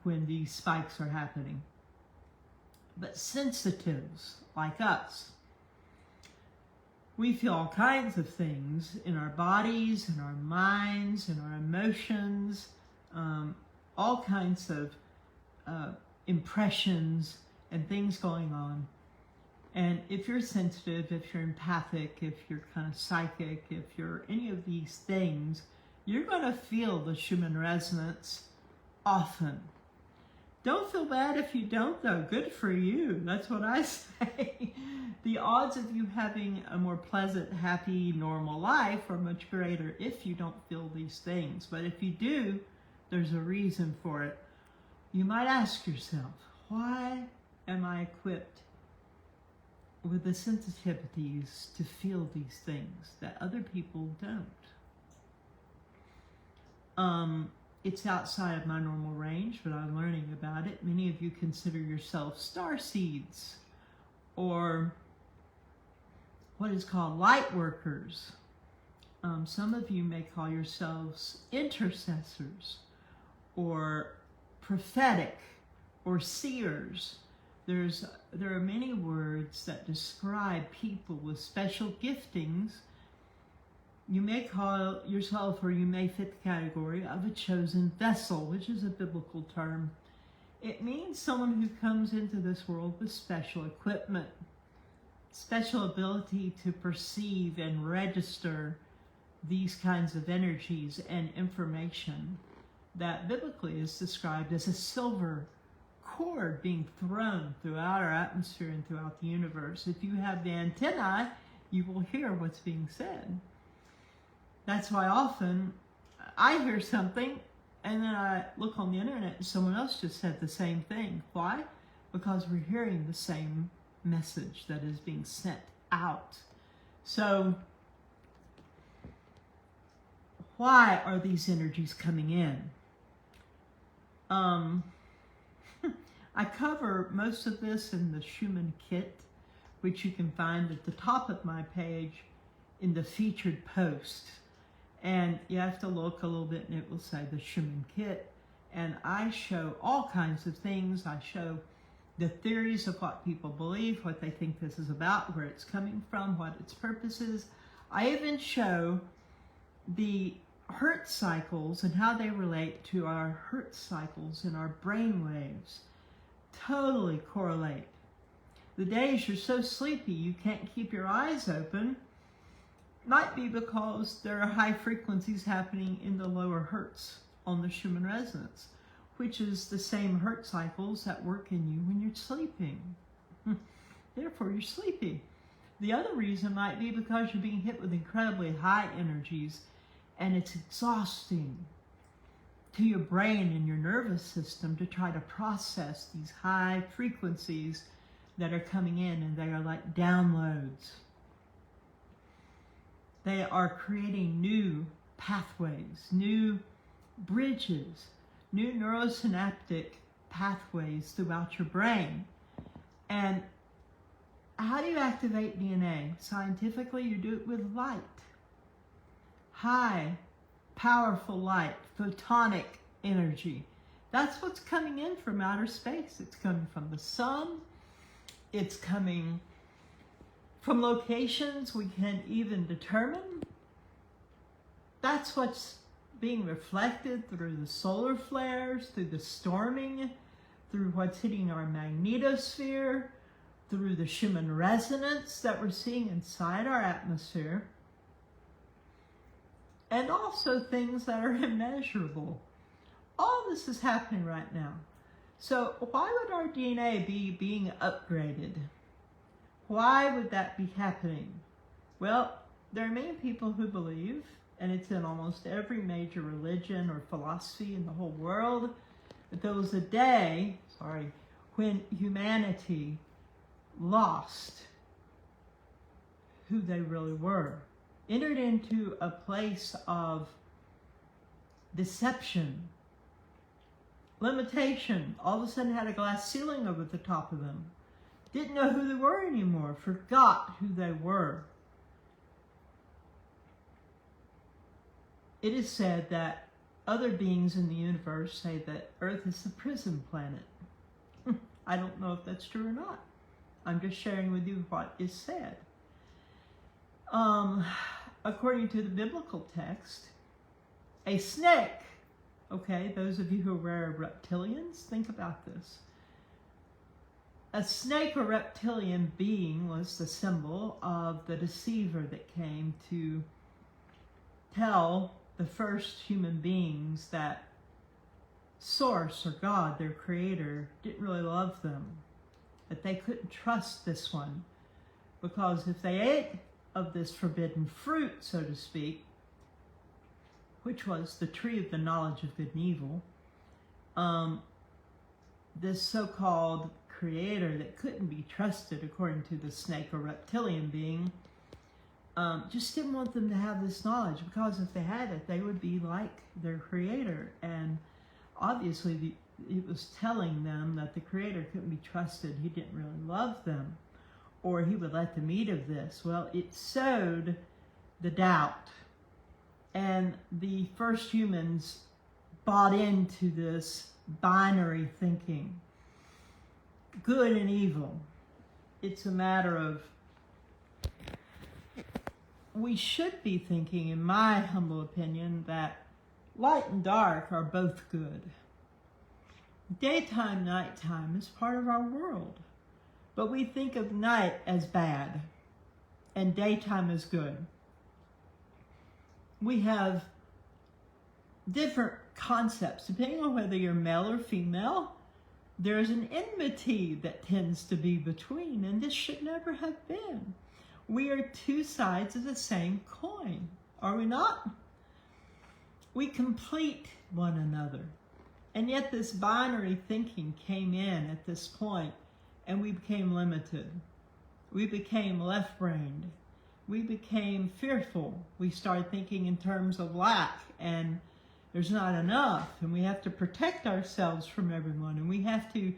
when these spikes are happening. But sensitives like us, we feel all kinds of things in our bodies, in our minds, in our emotions, all kinds of impressions and things going on. And if you're sensitive, if you're empathic, if you're kind of psychic, if you're any of these things, you're going to feel the Schumann resonance often. Don't feel bad if you don't, though. Good for you. That's what I say. The odds of you having a more pleasant, happy, normal life are much greater if you don't feel these things. But if you do, there's a reason for it. You might ask yourself, why am I equipped with the sensitivities to feel these things that other people don't? It's outside of my normal range, but I'm learning about it. Many of you consider yourselves star seeds, or what is called light workers. Some of you may call yourselves intercessors, or prophetic, or seers. There are many words that describe people with special giftings. You may call yourself, or you may fit the category of a chosen vessel, which is a biblical term. It means someone who comes into this world with special equipment, special ability to perceive and register these kinds of energies and information that biblically is described as a silver cord being thrown throughout our atmosphere and throughout the universe. If you have the antennae, you will hear what's being said. That's why often I hear something and then I look on the internet and someone else just said the same thing. Why? Because we're hearing the same message that is being sent out. So, why are these energies coming in? I cover most of this in the Schumann kit, which you can find at the top of my page in the featured post. And you have to look a little bit and it will say the Schumann kit. And I show all kinds of things. I show the theories of what people believe, what they think this is about, where it's coming from, what its purpose is. I even show the Hertz cycles and how they relate to our Hertz cycles in our brain waves. Totally correlate. The days you're so sleepy you can't keep your eyes open might be because there are high frequencies happening in the lower Hertz on the Schumann resonance, which is the same Hertz cycles that work in you when you're sleeping. Therefore, you're sleepy. The other reason might be because you're being hit with incredibly high energies, and it's exhausting to your brain and your nervous system to try to process these high frequencies that are coming in, and they are like downloads. They are creating new pathways, new bridges, new neurosynaptic pathways throughout your brain. And how do you activate DNA? Scientifically, you do it with light. High, powerful light, photonic energy. That's what's coming in from outer space. It's coming from the sun. It's coming from locations we can't even determine. That's what's being reflected through the solar flares, through the storming, through what's hitting our magnetosphere, through the Schumann resonance that we're seeing inside our atmosphere. and also things that are immeasurable. All this is happening right now. So why would our DNA be being upgraded? Why would that be happening? Well, there are many people who believe, and it's in almost every major religion or philosophy in the whole world, that there was a day, when humanity lost who they really were, entered into a place of deception, limitation, all of a sudden had a glass ceiling over the top of them, didn't know who they were anymore, forgot who they were. It is said that other beings in the universe say that Earth is a prison planet. I don't know if that's true or not. I'm just sharing with you what is said. According to the biblical text, a snake, okay, those of you who are reptilians, think about this. A snake or reptilian being was the symbol of the deceiver that came to tell the first human beings that Source or God, their creator, didn't really love them, that they couldn't trust this one, because if they ate of this forbidden fruit, so to speak, which was the tree of the knowledge of good and evil, this so-called creator that couldn't be trusted, according to the snake or reptilian being, just didn't want them to have this knowledge, because if they had it, they would be like their creator. And obviously, it was telling them that the creator couldn't be trusted. He didn't really love them, or he would let them eat of this. Well, it sowed the doubt. And the first humans bought into this binary thinking, good and evil. It's a matter of, we should be thinking, in my humble opinion, that light and dark are both good. Daytime, nighttime is part of our world. But we think of night as bad and daytime as good. We have different concepts. Depending on whether you're male or female, there's an enmity that tends to be between, and this should never have been. We are two sides of the same coin, are we not? We complete one another. And yet this binary thinking came in at this point, and we became limited. We became left-brained. We became fearful. We started thinking in terms of lack, and there's not enough, and we have to protect ourselves from everyone, and we have to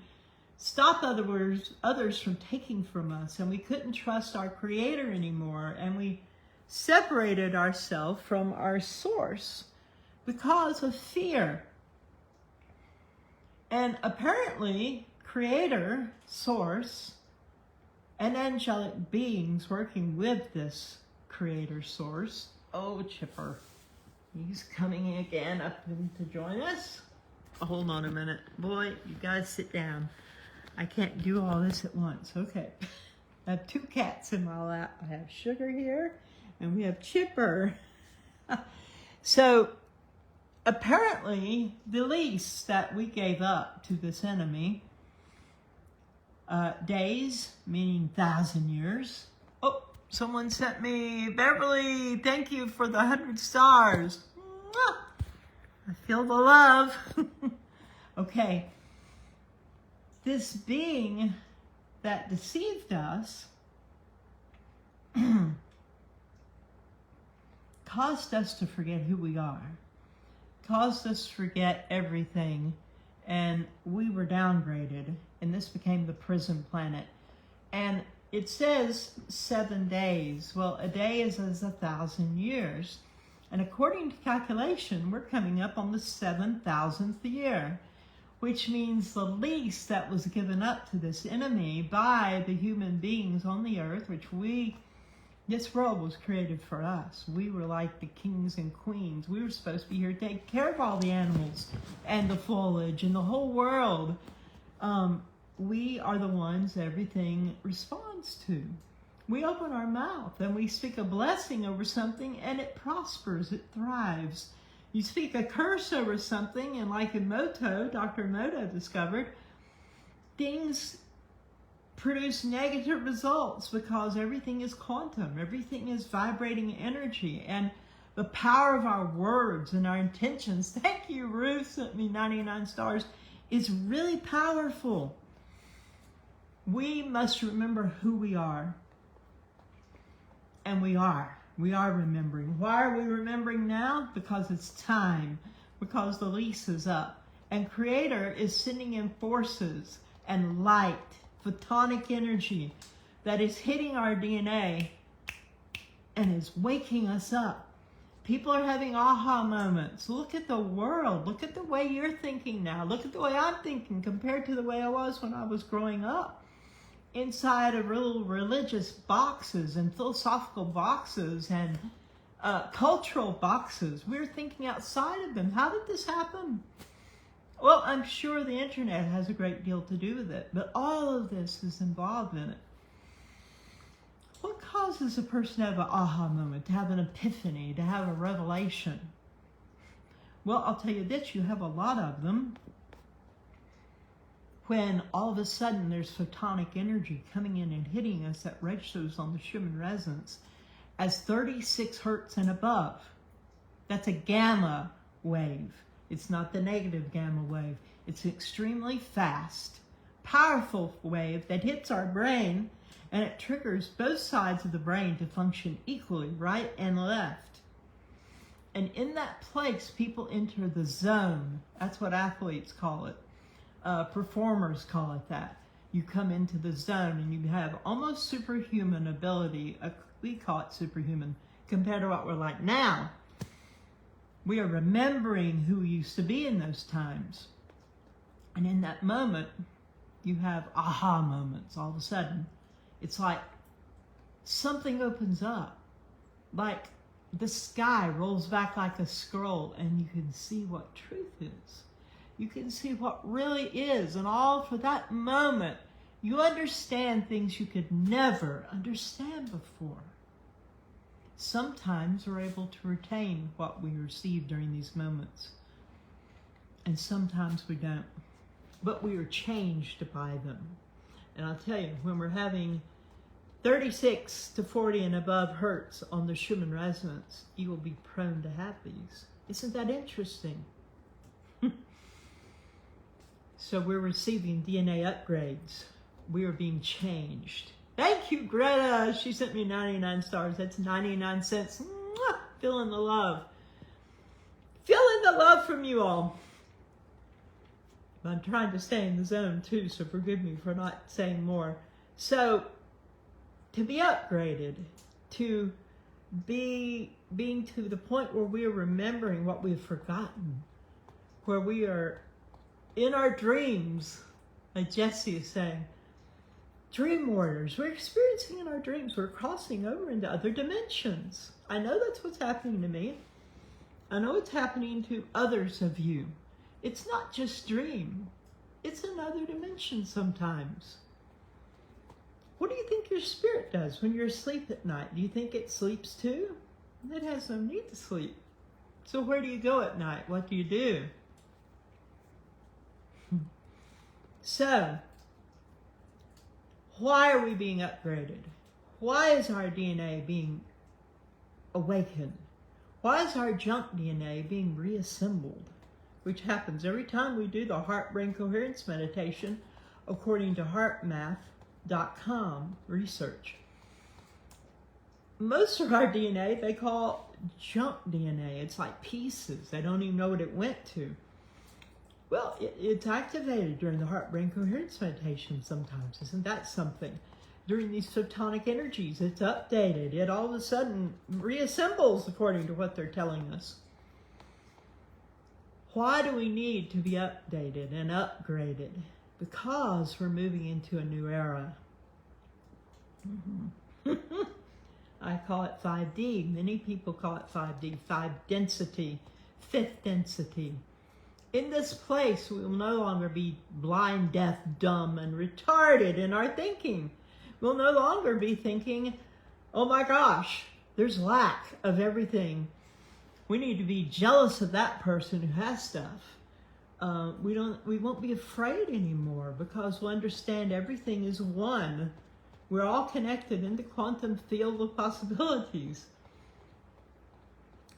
stop others from taking from us, and we couldn't trust our creator anymore, and we separated ourselves from our source because of fear. And apparently, creator, source, and angelic beings working with this creator source. Oh, Chipper, he's coming again up to join us. Hold on a minute. Boy, you guys sit down. I can't do all this at once. Okay. I have two cats in my lap. I have Sugar here, and we have Chipper. So, apparently, the lease that we gave up to this enemy, days, meaning 1,000 years. Oh, someone sent me, Beverly, thank you for the 100 stars. Mwah! I feel the love. Okay. This being that deceived us caused us to forget who we are, caused us to forget everything, and we were downgraded, and this became the prison planet. And it says 7 days. Well, a day is as 1,000 years. And according to calculation, we're coming up on the 7,000th year, which means the lease that was given up to this enemy by the human beings on the earth, this world was created for us. We were like the kings and queens. We were supposed to be here to take care of all the animals and the foliage and the whole world. We are the ones everything responds to. We open our mouth and we speak a blessing over something and it prospers, it thrives. You speak a curse over something, and like in Dr. Emoto discovered, things produce negative results because everything is quantum, everything is vibrating energy, and the power of our words and our intentions, thank you, Ruth sent me 99 stars, is really powerful. We must remember who we are. And we are remembering. Why are we remembering now? Because it's time, because the lease is up. And Creator is sending in forces and light, photonic energy that is hitting our DNA and is waking us up. People are having aha moments. Look at the world. Look at the way you're thinking now. Look at the way I'm thinking compared to the way I was when I was growing up. Inside of little religious boxes and philosophical boxes and cultural boxes. We're thinking outside of them. How did this happen? Well, I'm sure the internet has a great deal to do with it, but all of this is involved in it. What causes a person to have an aha moment, to have an epiphany, to have a revelation? Well, I'll tell you this, you have a lot of them. When all of a sudden there's photonic energy coming in and hitting us that registers on the Schumann resonance as 36 hertz and above. That's a gamma wave. It's not the negative gamma wave. It's an extremely fast, powerful wave that hits our brain, and it triggers both sides of the brain to function equally, right and left. And in that place, people enter the zone. That's what athletes call it. Performers call it that. You come into the zone and you have almost superhuman ability. We call it superhuman compared to what we're like now. We are remembering who we used to be in those times. And in that moment, you have aha moments all of a sudden. It's like something opens up. Like the sky rolls back like a scroll and you can see what truth is. You can see what really is, and all for that moment, you understand things you could never understand before. Sometimes we're able to retain what we receive during these moments, and sometimes we don't. But we are changed by them. And I'll tell you, when we're having 36 to 40 and above hertz on the Schumann resonance, you will be prone to have these. Isn't that interesting? So we're receiving DNA upgrades. We are being changed. Thank you, Greta. She sent me 99 stars. That's 99 cents. Mwah! Feeling the love. Feeling the love from you all. I'm trying to stay in the zone too, so forgive me for not saying more. So, to be upgraded, to being to the point where we are remembering what we've forgotten, where we are in our dreams, like Jesse is saying, dream warriors, we're experiencing in our dreams, we're crossing over into other dimensions. I know that's what's happening to me. I know it's happening to others of you. It's not just dream, it's another dimension sometimes. What do you think your spirit does when you're asleep at night? Do you think it sleeps too? It has no need to sleep. So where do you go at night? What do you do? So, why are we being upgraded? Why is our DNA being awakened? Why is our junk DNA being reassembled? Which happens every time we do the heart-brain coherence meditation, according to HeartMath.com research. Most of our DNA they call junk DNA. It's like pieces. They don't even know what it went to. Well, it's activated during the heart-brain coherence meditation sometimes. Isn't that something? During these photonic energies, it's updated. It all of a sudden reassembles according to what they're telling us. Why do we need to be updated and upgraded? Because we're moving into a new era. I call it 5D. Many people call it 5D, 5 density, 5th density. In this place, we will no longer be blind, deaf, dumb, and retarded in our thinking. We'll no longer be thinking, oh my gosh, there's lack of everything. We need to be jealous of that person who has stuff. We won't be afraid anymore because we'll understand everything is one. We're all connected in the quantum field of possibilities.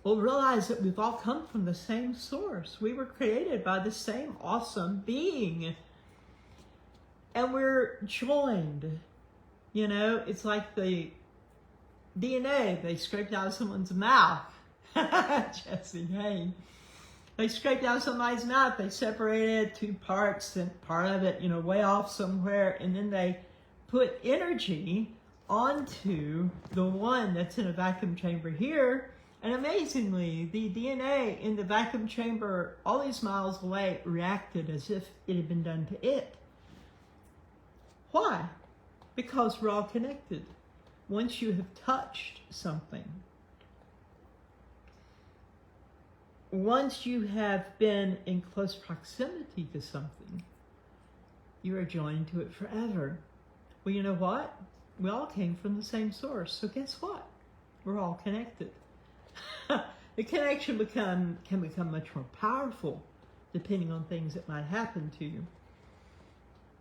We'll realize that we've all come from the same source. We were created by the same awesome being. And we're joined. You know, it's like the DNA they scraped out of someone's mouth. Jesse, hey. They scraped out somebody's mouth. They separated two parts and part of it, you know, way off somewhere. And then they put energy onto the one that's in a vacuum chamber here. And amazingly, the DNA in the vacuum chamber all these miles away reacted as if it had been done to it. Why? Because we're all connected. Once you have touched something, once you have been in close proximity to something, you are joined to it forever. Well, you know what? We all came from the same source. So guess what? We're all connected. The connection can become much more powerful depending on things that might happen to you.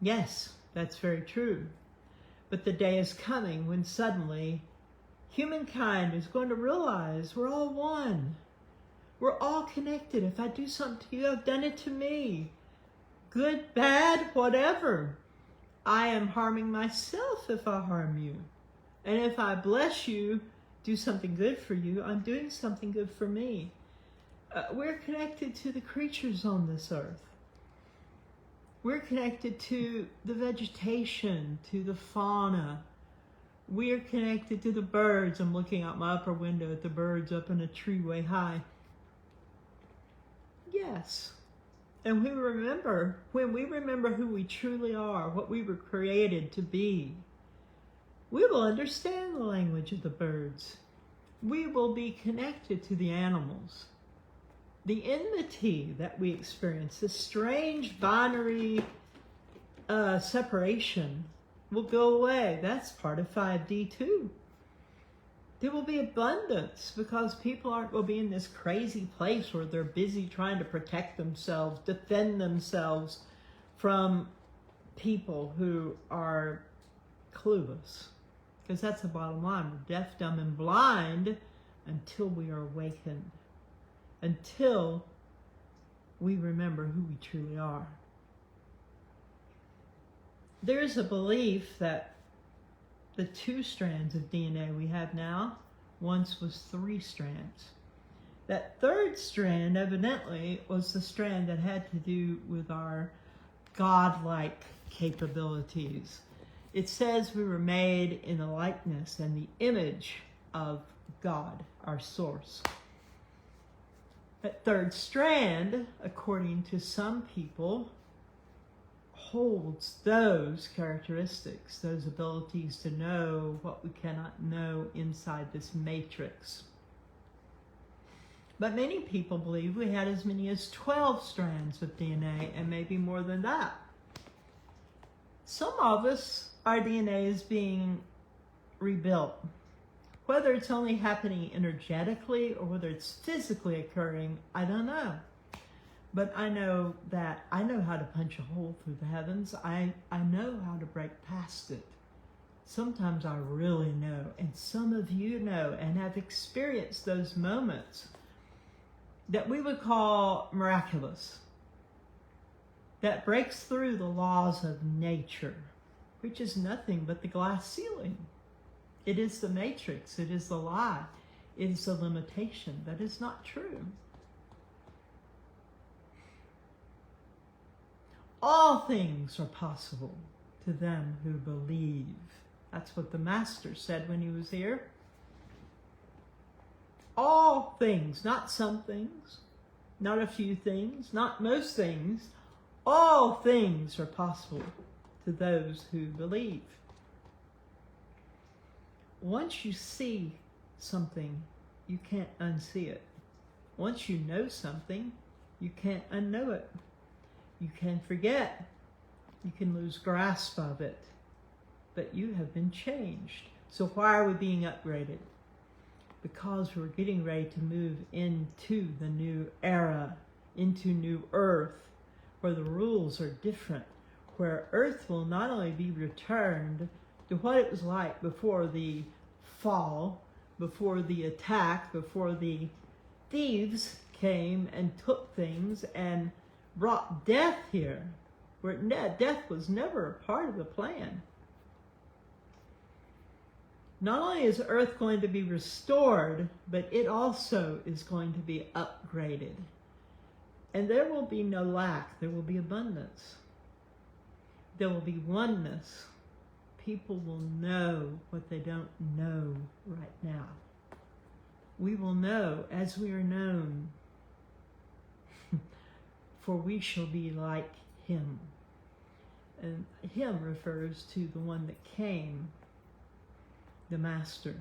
Yes, that's very true. But the day is coming when suddenly humankind is going to realize we're all one. We're all connected. If I do something to you, I've done it to me. Good, bad, whatever. I am harming myself if I harm you. And if I bless you, do something good for you, I'm doing something good for me. We're connected to the creatures on this earth. We're connected to the vegetation, to the fauna. We're connected to the birds. I'm looking out my upper window at the birds up in a tree way high. Yes. And when we remember who we truly are, what we were created to be, we will understand the language of the birds. We will be connected to the animals. The enmity that we experience, this strange binary separation, will go away. That's part of 5D too. There will be abundance because people aren't going to be in this crazy place where they're busy trying to protect themselves, defend themselves from people who are clueless. Because that's the bottom line. We're deaf, dumb, and blind until we are awakened. Until we remember who we truly are. There's a belief that the 2 strands of DNA we have now once was 3 strands. That 3rd strand evidently was the strand that had to do with our godlike capabilities. It says we were made in the likeness and the image of God, our source. That 3rd strand, according to some people, holds those characteristics, those abilities to know what we cannot know inside this matrix. But many people believe we had as many as 12 strands of DNA and maybe more than that. Some of us, our DNA is being rebuilt. Whether it's only happening energetically or whether it's physically occurring, I don't know. But I know that I know how to punch a hole through the heavens. I know how to break past it. Sometimes I really know, and some of you know and have experienced those moments that we would call miraculous, that breaks through the laws of nature, which is nothing but the glass ceiling. It is the matrix. It is the lie. It is the limitation. That is not true. All things are possible to them who believe. That's what the Master said when he was here. All things, not some things, not a few things, not most things. All things are possible to those who believe. Once you see something, you can't unsee it. Once you know something, you can't unknow it. You can forget. You can lose grasp of it. but you have been changed. So why are we being upgraded? Because we're getting ready to move into the new era, into new earth, where the rules are different, where earth will not only be returned to what it was like before the fall, before the attack, before the thieves came and took things and brought death here, where death was never a part of the plan. Not only is earth going to be restored, but it also is going to be upgraded. And there will be no lack, there will be abundance. There will be oneness. People will know what they don't know right now. We will know as we are known, for we shall be like him. And him refers to the one that came, the master.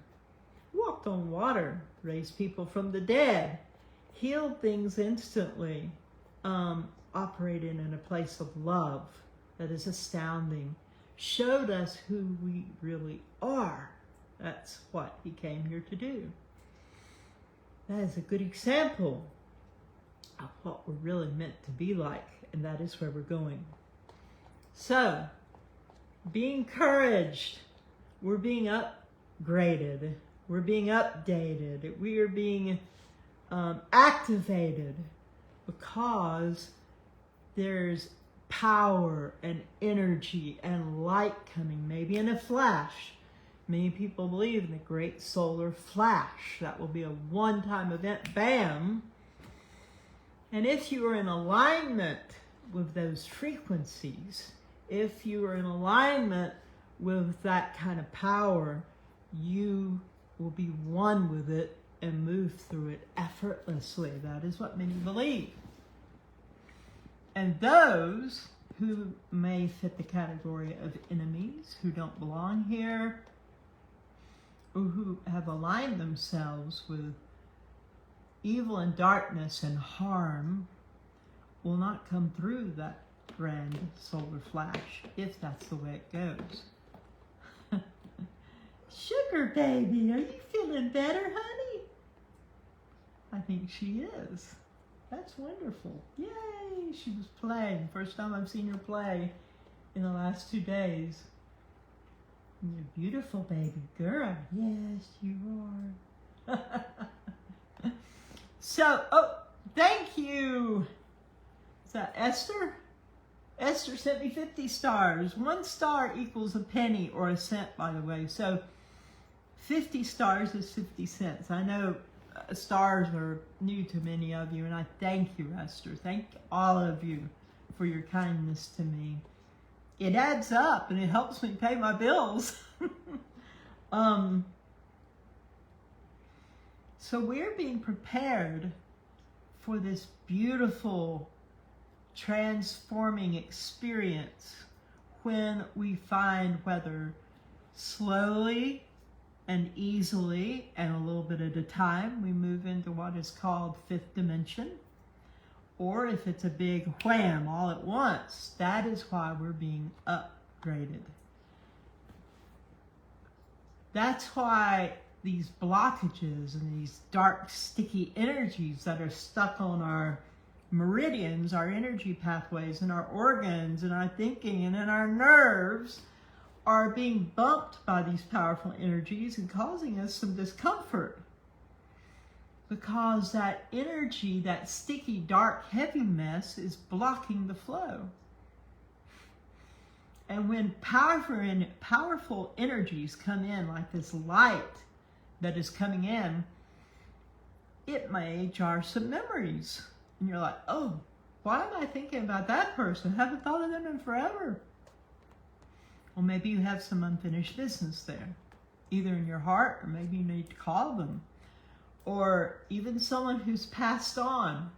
Walked on water, raised people from the dead, healed things instantly, operated in a place of love that is astounding, showed us who we really are. That's what he came here to do. That is a good example of what we're really meant to be like, and that is where we're going. So, be encouraged. We're being upgraded. We're being updated. We are being activated because there's power and energy and light coming, maybe in a flash. Many people believe in the great solar flash. That will be a one-time event, bam. And if you are in alignment with those frequencies, if you are in alignment with that kind of power, you will be one with it and move through it effortlessly. That is what many believe. And those who may fit the category of enemies, who don't belong here, or who have aligned themselves with evil and darkness and harm, will not come through that grand solar flash, if that's the way it goes. Sugar baby, are you feeling better, honey? I think she is. That's wonderful. Yay, she was playing. First time I've seen her play in the last 2 days. You're a beautiful baby girl. Yes, you are. So, thank you. Is that Esther? Esther sent me 50 stars. 1 star equals a penny or a cent, by the way. So 50 stars is 50 cents. I know stars are new to many of you, and I thank you, Esther. Thank all of you for your kindness to me. It adds up, and it helps me pay my bills. So we're being prepared for this beautiful transforming experience when we find, whether slowly and easily and a little bit at a time, we move into what is called 5th dimension, or if it's a big wham all at once. That is why we're being upgraded. That's why these blockages and these dark, sticky energies that are stuck on our meridians, our energy pathways, and our organs, and our thinking, and in our nerves, are being bumped by these powerful energies and causing us some discomfort. Because that energy, that sticky, dark, heavy mess is blocking the flow. And when powerful energies come in, like this light that is coming in, it may jar some memories. And you're like, oh, why am I thinking about that person? I haven't thought of them in forever. Well, maybe you have some unfinished business there, either in your heart, or maybe you need to call them. Or even someone who's passed on.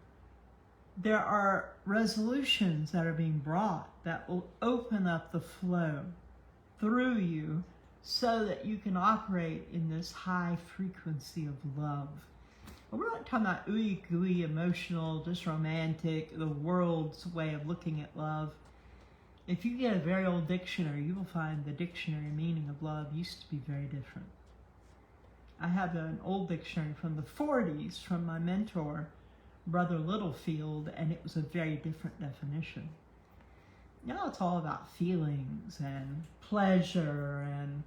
There are resolutions that are being brought that will open up the flow through you so that you can operate in this high frequency of love. We're not talking about ooey gooey, emotional, just romantic, the world's way of looking at love. If you get a very old dictionary, you will find the dictionary meaning of love used to be very different. I have an old dictionary from the 40s from my mentor, Brother Littlefield, and it was a very different definition. It's all about feelings and pleasure and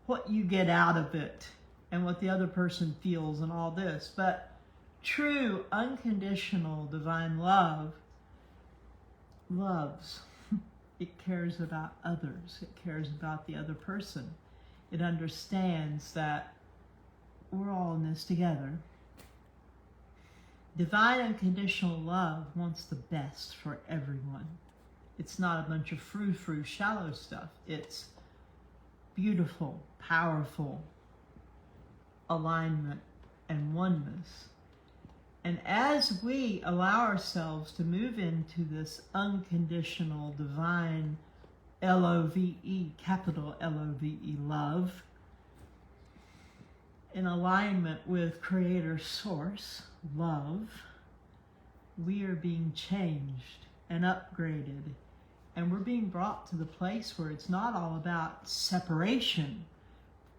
what you get out of it and what the other person feels and all this. But true, unconditional, divine love loves. It cares about others. It cares about the other person. It understands that we're all in this together. Divine unconditional love wants the best for everyone. It's not a bunch of frou-frou, shallow stuff. It's beautiful, powerful alignment and oneness. And as we allow ourselves to move into this unconditional, divine, L-O-V-E, capital L-O-V-E, love, in alignment with Creator Source, love, we are being changed and upgraded. And we're being brought to the place where it's not all about separation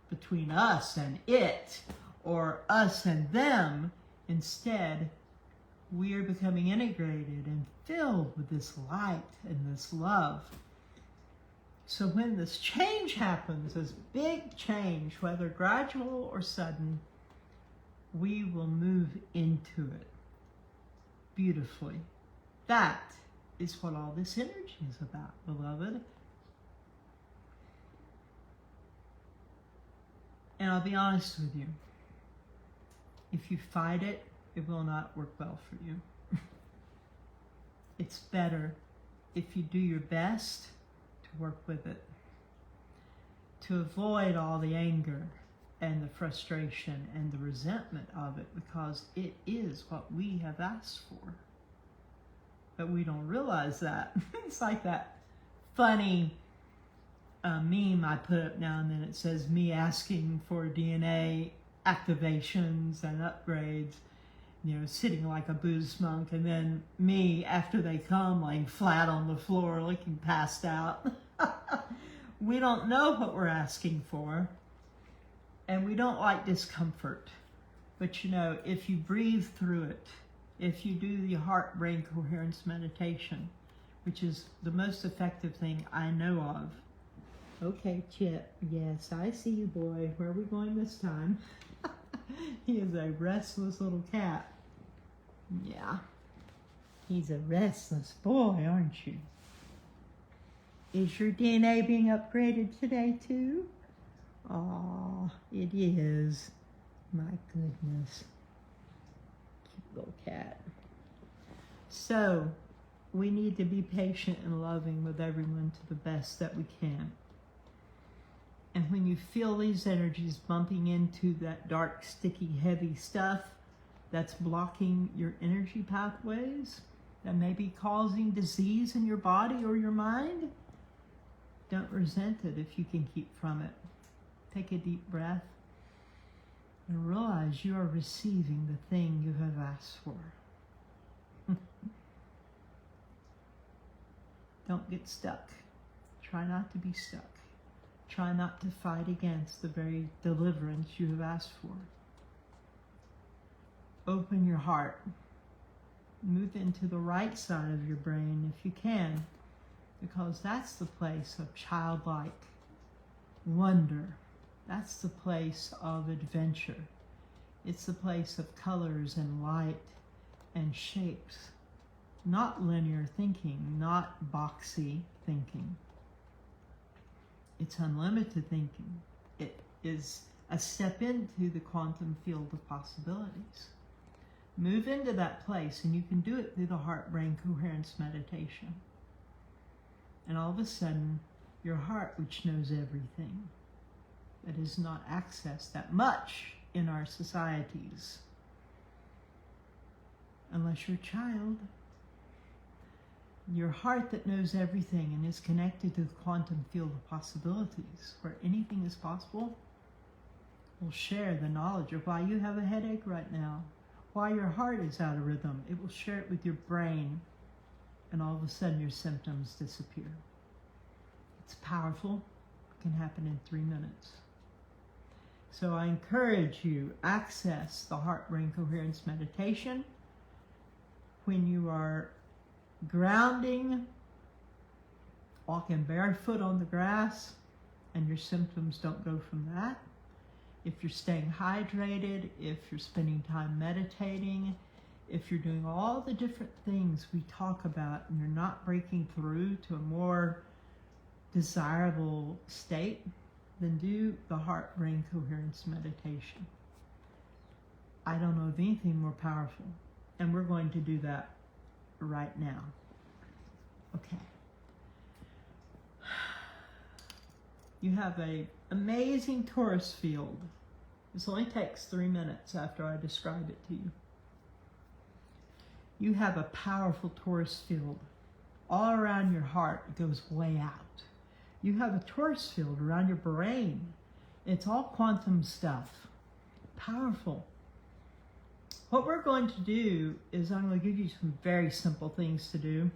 between us and it, or us and them. Instead, we are becoming integrated and filled with this light and this love. So when this change happens, this big change, whether gradual or sudden, we will move into it beautifully. That is what all this energy is about, beloved. And I'll be honest with you. If you fight it, it will not work well for you. It's better if you do your best to work with it, to avoid all the anger and the frustration and the resentment of it, because it is what we have asked for. But we don't realize that. It's like that funny meme I put up now and then. It says me asking for DNA activations and upgrades, sitting like a Buddhist monk, and then me, after they come, laying flat on the floor, looking passed out. We don't know what we're asking for, and we don't like discomfort. But if you breathe through it, if you do the heart-brain coherence meditation, which is the most effective thing I know of. Okay, Chip, yes, I see you, boy. Where are we going this time? He is a restless little cat. Yeah, he's a restless boy, aren't you? Is your DNA being upgraded today, too? Aw, it is. My goodness. Cute little cat. So, we need to be patient and loving with everyone to the best that we can. And when you feel these energies bumping into that dark, sticky, heavy stuff that's blocking your energy pathways, that may be causing disease in your body or your mind, don't resent it if you can keep from it. Take a deep breath and realize you are receiving the thing you have asked for. Don't get stuck. Try not to be stuck. Try not to fight against the very deliverance you have asked for. Open your heart. Move into the right side of your brain if you can, because that's the place of childlike wonder. That's the place of adventure. It's the place of colors and light and shapes. Not linear thinking, not boxy thinking. It's unlimited thinking. It is a step into the quantum field of possibilities. Move into that place, and you can do it through the heart-brain coherence meditation. And all of a sudden, your heart, which knows everything, that is not accessed that much in our societies, unless you're a child. Your heart that knows everything and is connected to the quantum field of possibilities, where anything is possible, will share the knowledge of why you have a headache right now, why your heart is out of rhythm. It will share it with your brain, and all of a sudden your symptoms disappear. It's powerful. It can happen in 3 minutes. So I encourage you, access the heart-brain coherence meditation when you are grounding, walking barefoot on the grass, and your symptoms don't go from that. If you're staying hydrated, if you're spending time meditating, if you're doing all the different things we talk about and you're not breaking through to a more desirable state, then do the heart-brain coherence meditation. I don't know of anything more powerful, and we're going to do that right now. Okay. You have an amazing torus field. This only takes 3 minutes after I describe it to you. You have a powerful torus field all around your heart. It goes way out. You have a torus field around your brain. It's all quantum stuff. Powerful. What we're going to do is I'm going to give you some very simple things to do.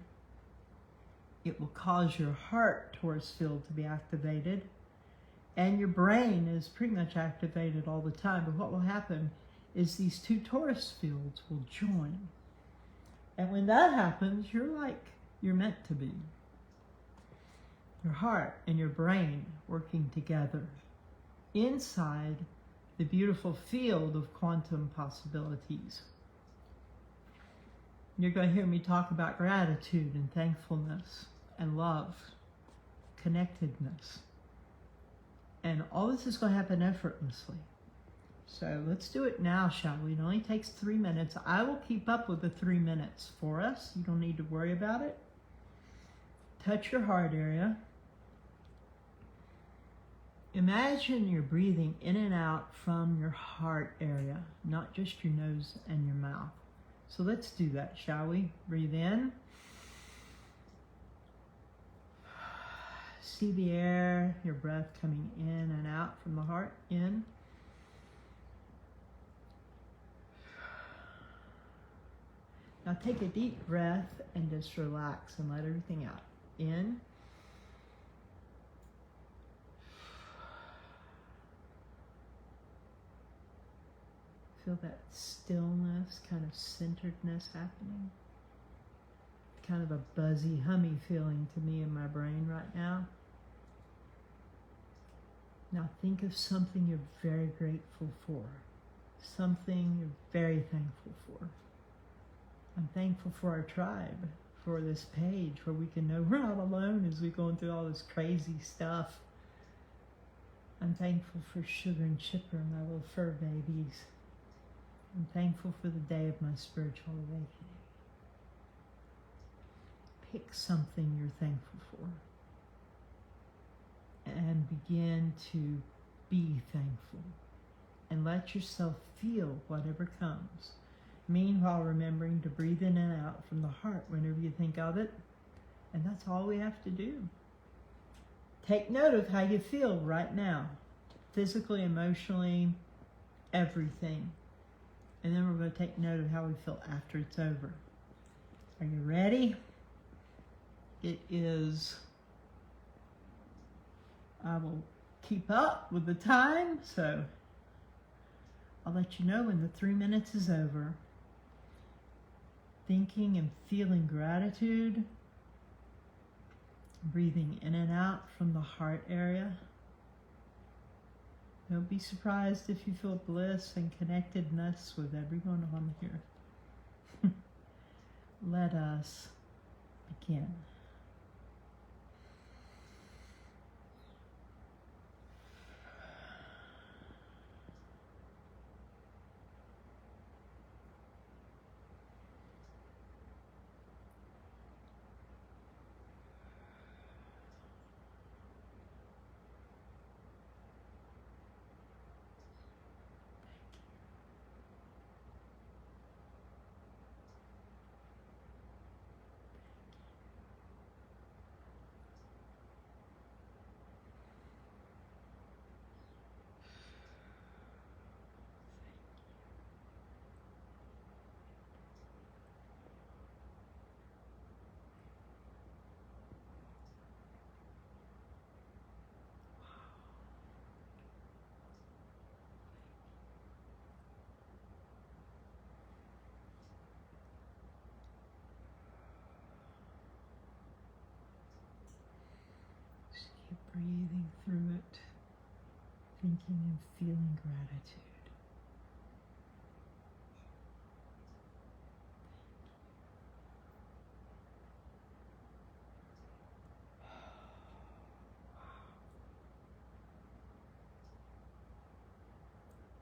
It will cause your heart torus field to be activated. And your brain is pretty much activated all the time. But what will happen is these two torus fields will join. And when that happens, you're like you're meant to be. Your heart and your brain working together inside the beautiful field of quantum possibilities. You're going to hear me talk about gratitude and thankfulness and love, connectedness. And all this is going to happen effortlessly. So let's do it now, shall we? It only takes 3 minutes. I will keep up with the 3 minutes for us. You don't need to worry about it. Touch your heart area. Imagine you're breathing in and out from your heart area, not just your nose and your mouth. So let's do that, shall we? Breathe in. See the air, your breath coming in and out from the heart. In. Now take a deep breath and just relax and let everything out. In. Feel that stillness, kind of centeredness happening. Kind of a buzzy, hummy feeling to me in my brain right now. Now think of something you're very grateful for. Something you're very thankful for. I'm thankful for our tribe, for this page where we can know we're not alone as we're going through all this crazy stuff. I'm thankful for Sugar and Chipper, my little fur babies. I'm thankful for the day of my spiritual awakening. Pick something you're thankful for and begin to be thankful and let yourself feel whatever comes. Meanwhile, remembering to breathe in and out from the heart whenever you think of it. And that's all we have to do. Take note of how you feel right now. Physically, emotionally, everything. And then we're going to take note of how we feel after it's over. Are you ready? It is, I will keep up with the time, so I'll let you know when the 3 minutes is over. Thinking and feeling gratitude, breathing in and out from the heart area. Don't be surprised if you feel bliss and connectedness with everyone on here. Let us begin. breathing through it, thinking and feeling gratitude.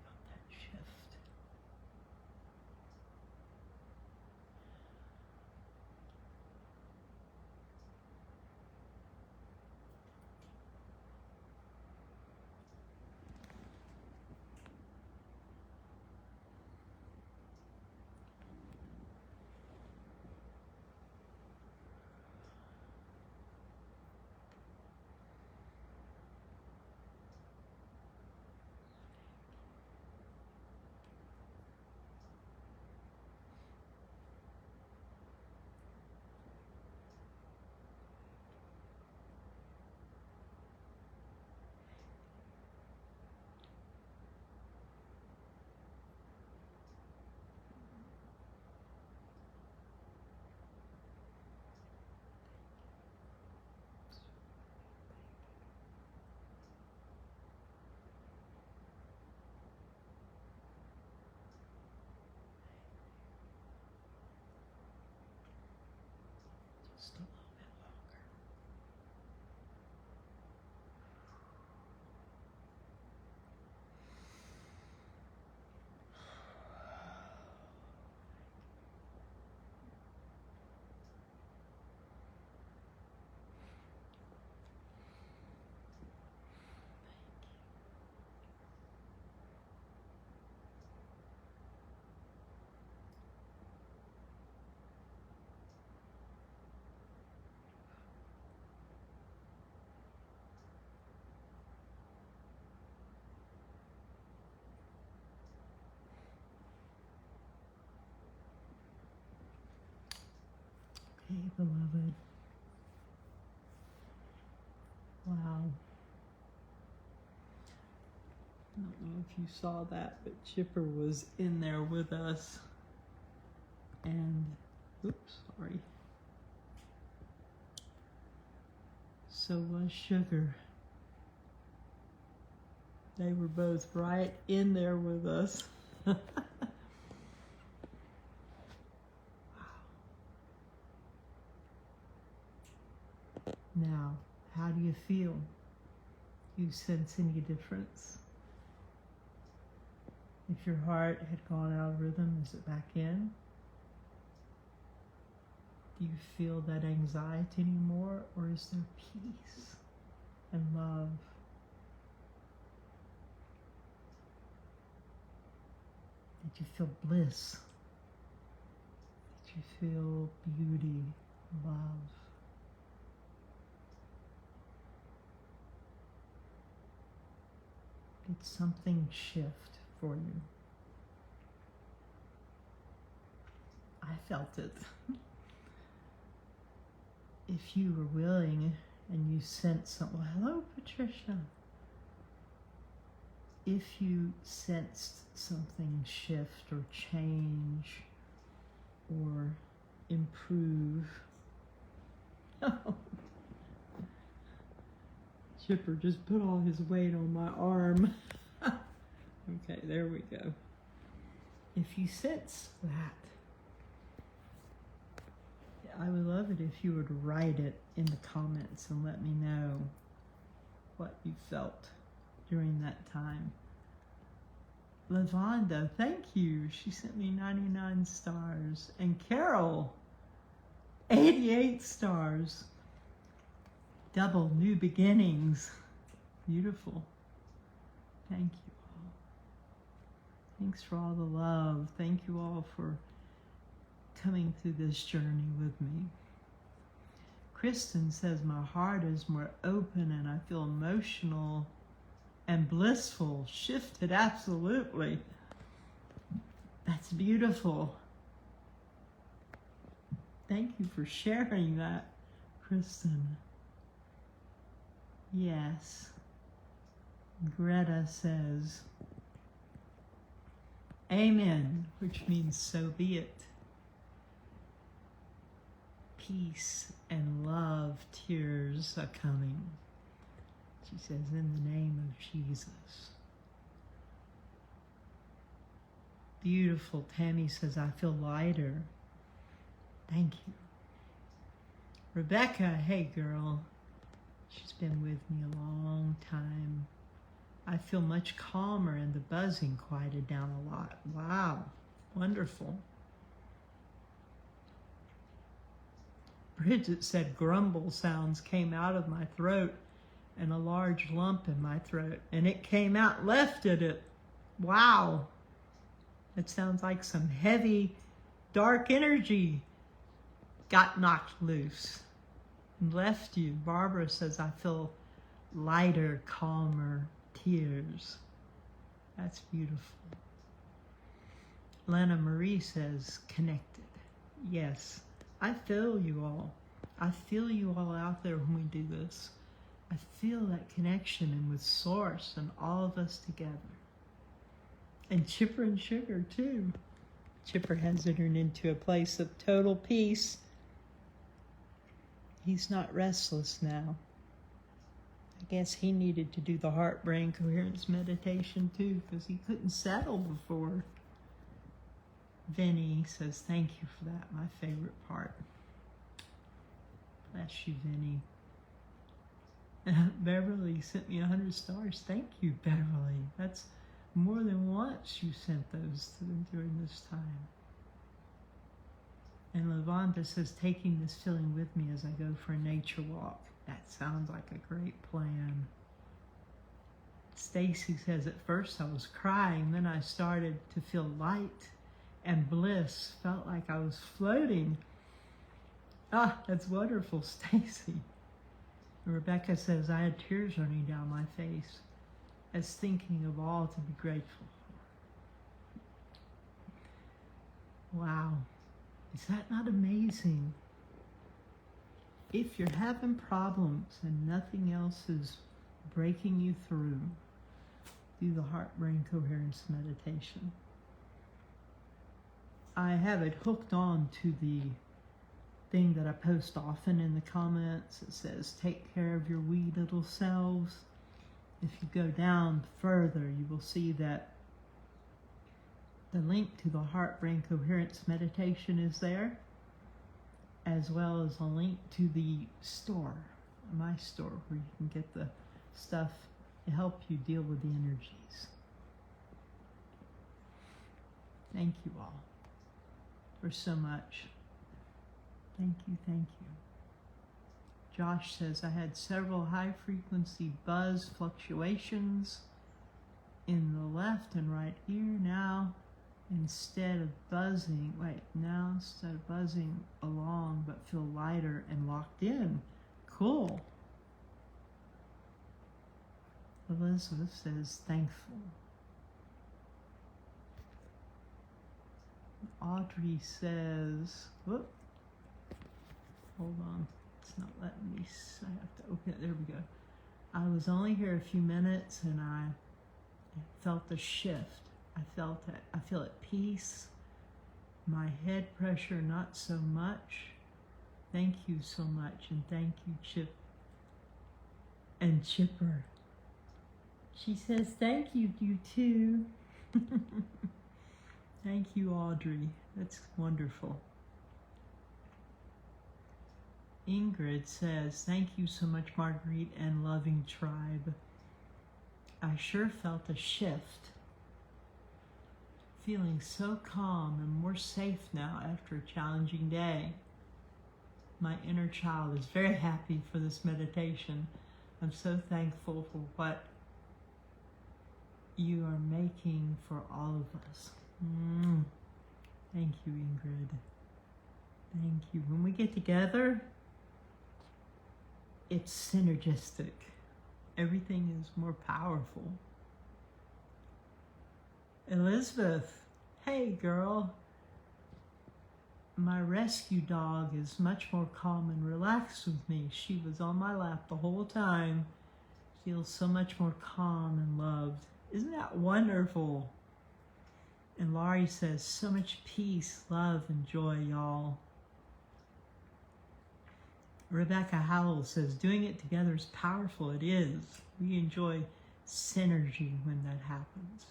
Felt that shift. Just a little bit longer. Okay, beloved. Wow. I don't know if you saw that, but Chipper was in there with us. And, oops, sorry. So was Sugar. They were both right in there with us. Wow. Now, how do you feel? Do you sense any difference? If your heart had gone out of rhythm, is it back in? Do you feel that anxiety anymore, or is there peace and love? Did you feel bliss? Did you feel beauty, love? Did something shift for you? I felt it. If you were willing and you sensed something, well, hello, Patricia. If you sensed something shift or change or improve, Chipper just put all his weight on my arm. Okay, there we go. If you sense that, I would love it if you would write it in the comments and let me know what you felt during that time. Lavonda, thank you. She sent me 99 stars. And Carol, 88 stars. Double new beginnings. Beautiful. Thank you all. Thanks for all the love. Thank you all for coming through this journey with me. Kristen says my heart is more open and I feel emotional and blissful. Shifted, absolutely. That's beautiful. Thank you for sharing that, Kristen. Yes. Greta says, Amen, which means so be it. Peace and love, tears are coming. She says, in the name of Jesus. Beautiful. Tammy says, I feel lighter. Thank you. Rebecca, hey girl. She's been with me a long time. I feel much calmer and the buzzing quieted down a lot. Wow, wonderful. Bridget said grumble sounds came out of my throat and a large lump in my throat, and it came out, left it. Wow. It sounds like some heavy, dark energy got knocked loose and left you. Barbara says, I feel lighter, calmer, tears. That's beautiful. Lena Marie says, connected. Yes, I feel you all. I feel you all out there when we do this. I feel that connection and with Source and all of us together. And Chipper and Sugar too. Chipper has entered into a place of total peace. He's not restless now. I guess he needed to do the heart-brain coherence meditation too, because he couldn't settle before. Vinny says, thank you for that, my favorite part. Bless you, Vinny. Beverly sent me 100 stars. Thank you, Beverly. That's more than once you sent those to them during this time. And Lavonda says, taking this feeling with me as I go for a nature walk. That sounds like a great plan. Stacy says, at first I was crying, then I started to feel light and bliss. Felt like I was floating. Ah, that's wonderful, Stacy. Rebecca says, I had tears running down my face as thinking of all to be grateful for. Wow. Is that not amazing? If you're having problems and nothing else is breaking you through, do the heart-brain coherence meditation. I have it hooked on to the thing that I post often in the comments. It says, take care of your wee little selves. If you go down further, you will see that the link to the heart-brain coherence meditation is there, as well as a link to the store, my store, where you can get the stuff to help you deal with the energies. Thank you all for so much. Thank you, thank you. Josh says, I had several high-frequency buzz fluctuations in the left and right ear. Now, instead of buzzing along, but feel lighter and locked in. Cool. Elizabeth says, thankful. Audrey says, whoop, hold on, it's not letting me, I have to open it, there we go. I was only here a few minutes and I felt the shift. I feel at peace. My head pressure, not so much. Thank you so much, and thank you, Chip and Chipper. She says, thank you, you too. Thank you, Audrey. That's wonderful. Ingrid says, thank you so much, Marguerite and loving tribe. I sure felt a shift. Feeling so calm and more safe now after a challenging day. My inner child is very happy for this meditation. I'm so thankful for what you are making for all of us. Thank you, Ingrid. Thank you. When we get together, it's synergistic. Everything is more powerful. Elizabeth, hey girl. My rescue dog is much more calm and relaxed with me. She was on my lap the whole time. Feels so much more calm and loved. Isn't that wonderful? And Laurie says, so much peace, love, and joy, y'all. Rebecca Howell says, doing it together is powerful. It is. We enjoy synergy when that happens.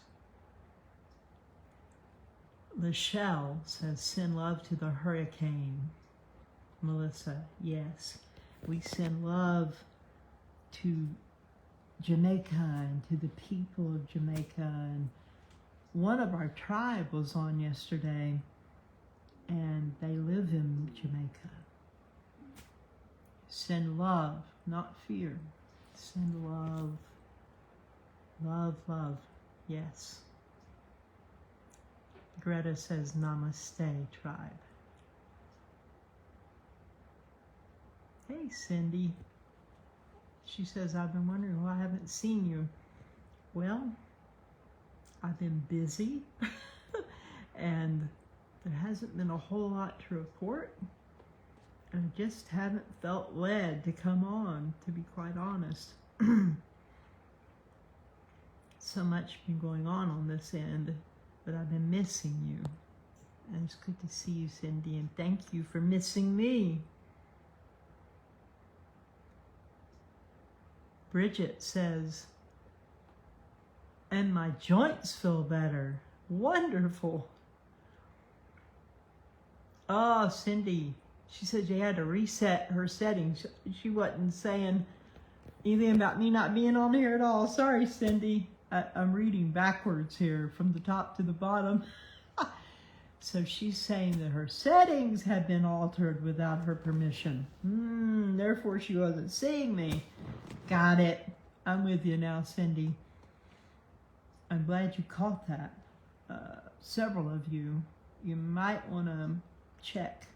Lachelle says, send love to the hurricane. Melissa, yes. We send love to Jamaica and to the people of Jamaica. And one of our tribe was on yesterday, and they live in Jamaica. Send love, not fear. Send love. Love, love. Yes. Greta says, namaste, tribe. Hey, Cindy. She says, I've been wondering why I haven't seen you. Well, I've been busy and there hasn't been a whole lot to report. I just haven't felt led to come on, to be quite honest. So much been going on this end, but I've been missing you. And it's good to see you, Cindy, and thank you for missing me. Bridget says, and my joints feel better. Wonderful. Oh, Cindy, she said you had to reset her settings. She wasn't saying anything about me not being on here at all. Sorry, Cindy. I'm reading backwards here from the top to the bottom. So she's saying that her settings had been altered without her permission. Therefore, she wasn't seeing me. Got it. I'm with you now, Cindy. I'm glad you caught that. Several of you might want to check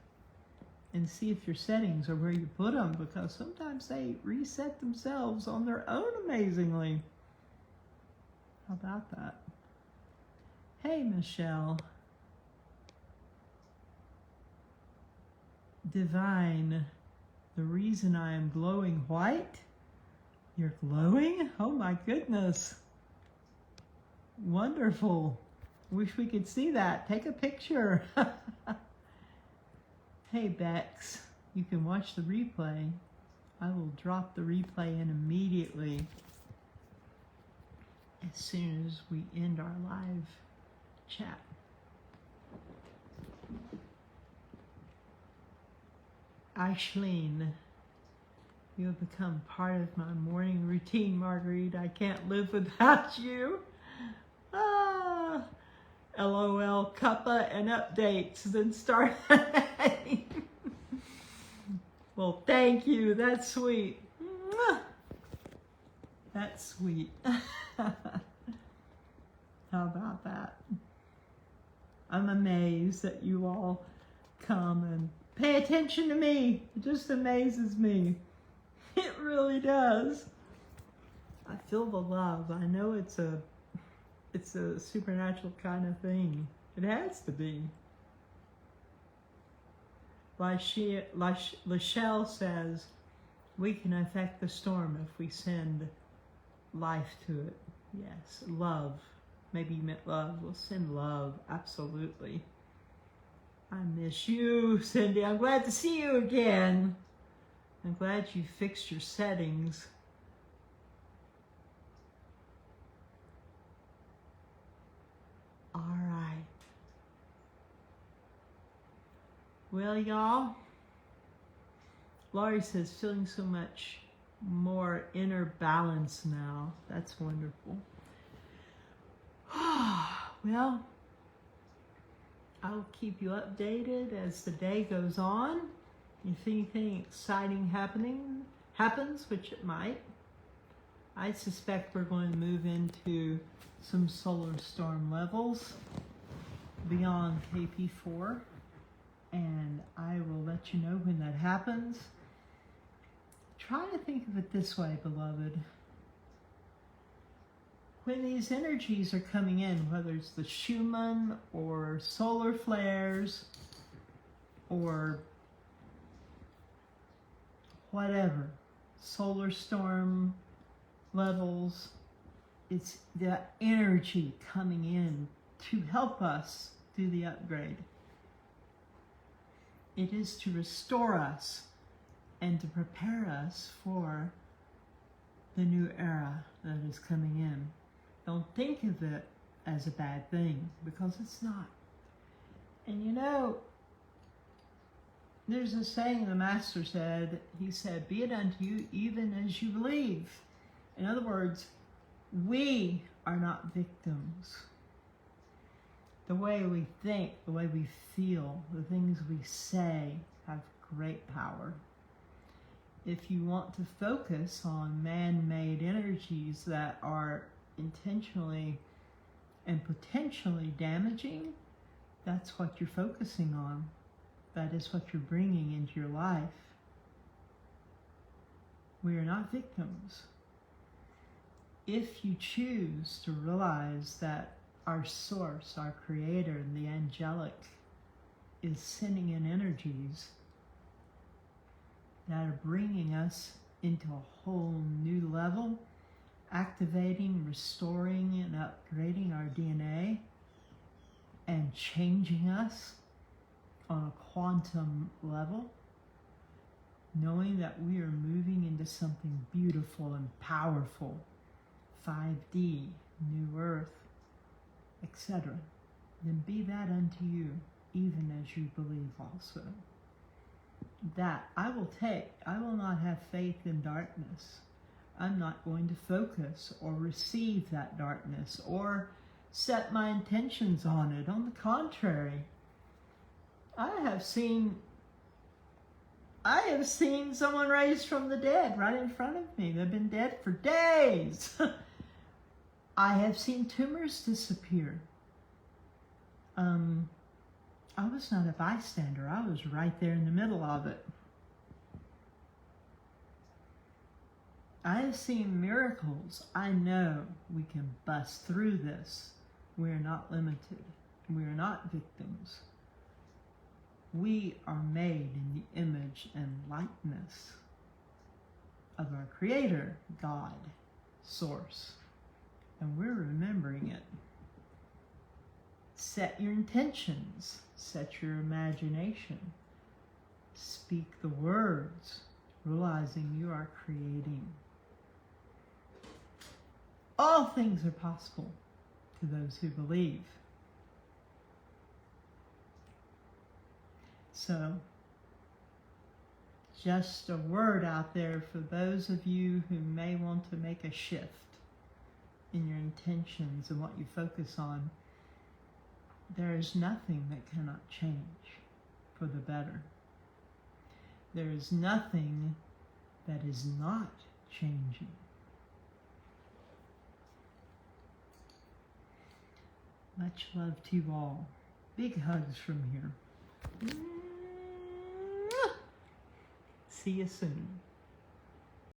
and see if your settings are where you put them, because sometimes they reset themselves on their own amazingly. How about that? Hey, Michelle. Divine, the reason I am glowing white? You're glowing? Oh my goodness. Wonderful. Wish we could see that. Take a picture. Hey, Bex, you can watch the replay. I will drop the replay in immediately as soon as we end our live chat. Aisleen, you have become part of my morning routine, Marguerite. I can't live without you. LOL, cuppa and updates, then start. Well, thank you. That's sweet. That's sweet. How about that? I'm amazed that you all come and pay attention to me. It just amazes me. It really does. I feel the love. I know it's a supernatural kind of thing. It has to be. Lachelle says, we can affect the storm if we send life to it. Yes, love. Maybe you meant love. We'll send love, absolutely. I miss you, Cindy. I'm glad to see you again. I'm glad you fixed your settings. All right. Well, y'all, Laurie says, feeling so much more inner balance now. That's wonderful. Well, I'll keep you updated as the day goes on. If anything exciting happens, which it might, I suspect we're going to move into some solar storm levels beyond KP4, and I will let you know when that happens. Try to think of it this way, beloved. When these energies are coming in, whether it's the Schumann or solar flares or whatever, solar storm levels, it's the energy coming in to help us do the upgrade. It is to restore us and to prepare us for the new era that is coming in. Don't think of it as a bad thing, because it's not. And you know, there's a saying the Master said, he said, be it unto you even as you believe. In other words, we are not victims. The way we think, the way we feel, the things we say have great power. If you want to focus on man-made energies that are intentionally and potentially damaging, that's what you're focusing on. That is what you're bringing into your life. We are not victims. If you choose to realize that our source, our creator, and the angelic is sending in energies that are bringing us into a whole new level, activating, restoring, and upgrading our DNA, and changing us on a quantum level, knowing that we are moving into something beautiful and powerful, 5D, New Earth, etc., then be that unto you, even as you believe also. That I will take. I will not have faith in darkness. I'm not going to focus or receive that darkness or set my intentions on it. On the contrary, I have seen someone raised from the dead right in front of me. They've been dead for days. I have seen tumors disappear. I was not a bystander. I was right there in the middle of it. I have seen miracles. I know we can bust through this. We are not limited. We are not victims. We are made in the image and likeness of our Creator, God, Source. And we're remembering it. Set your intentions. Set your imagination. Speak the words, realizing you are creating. All things are possible to those who believe. So, just a word out there for those of you who may want to make a shift in your intentions and what you focus on. There is nothing that cannot change for the better. There is nothing that is not changing. Much love to you all. Big hugs from here. See you soon.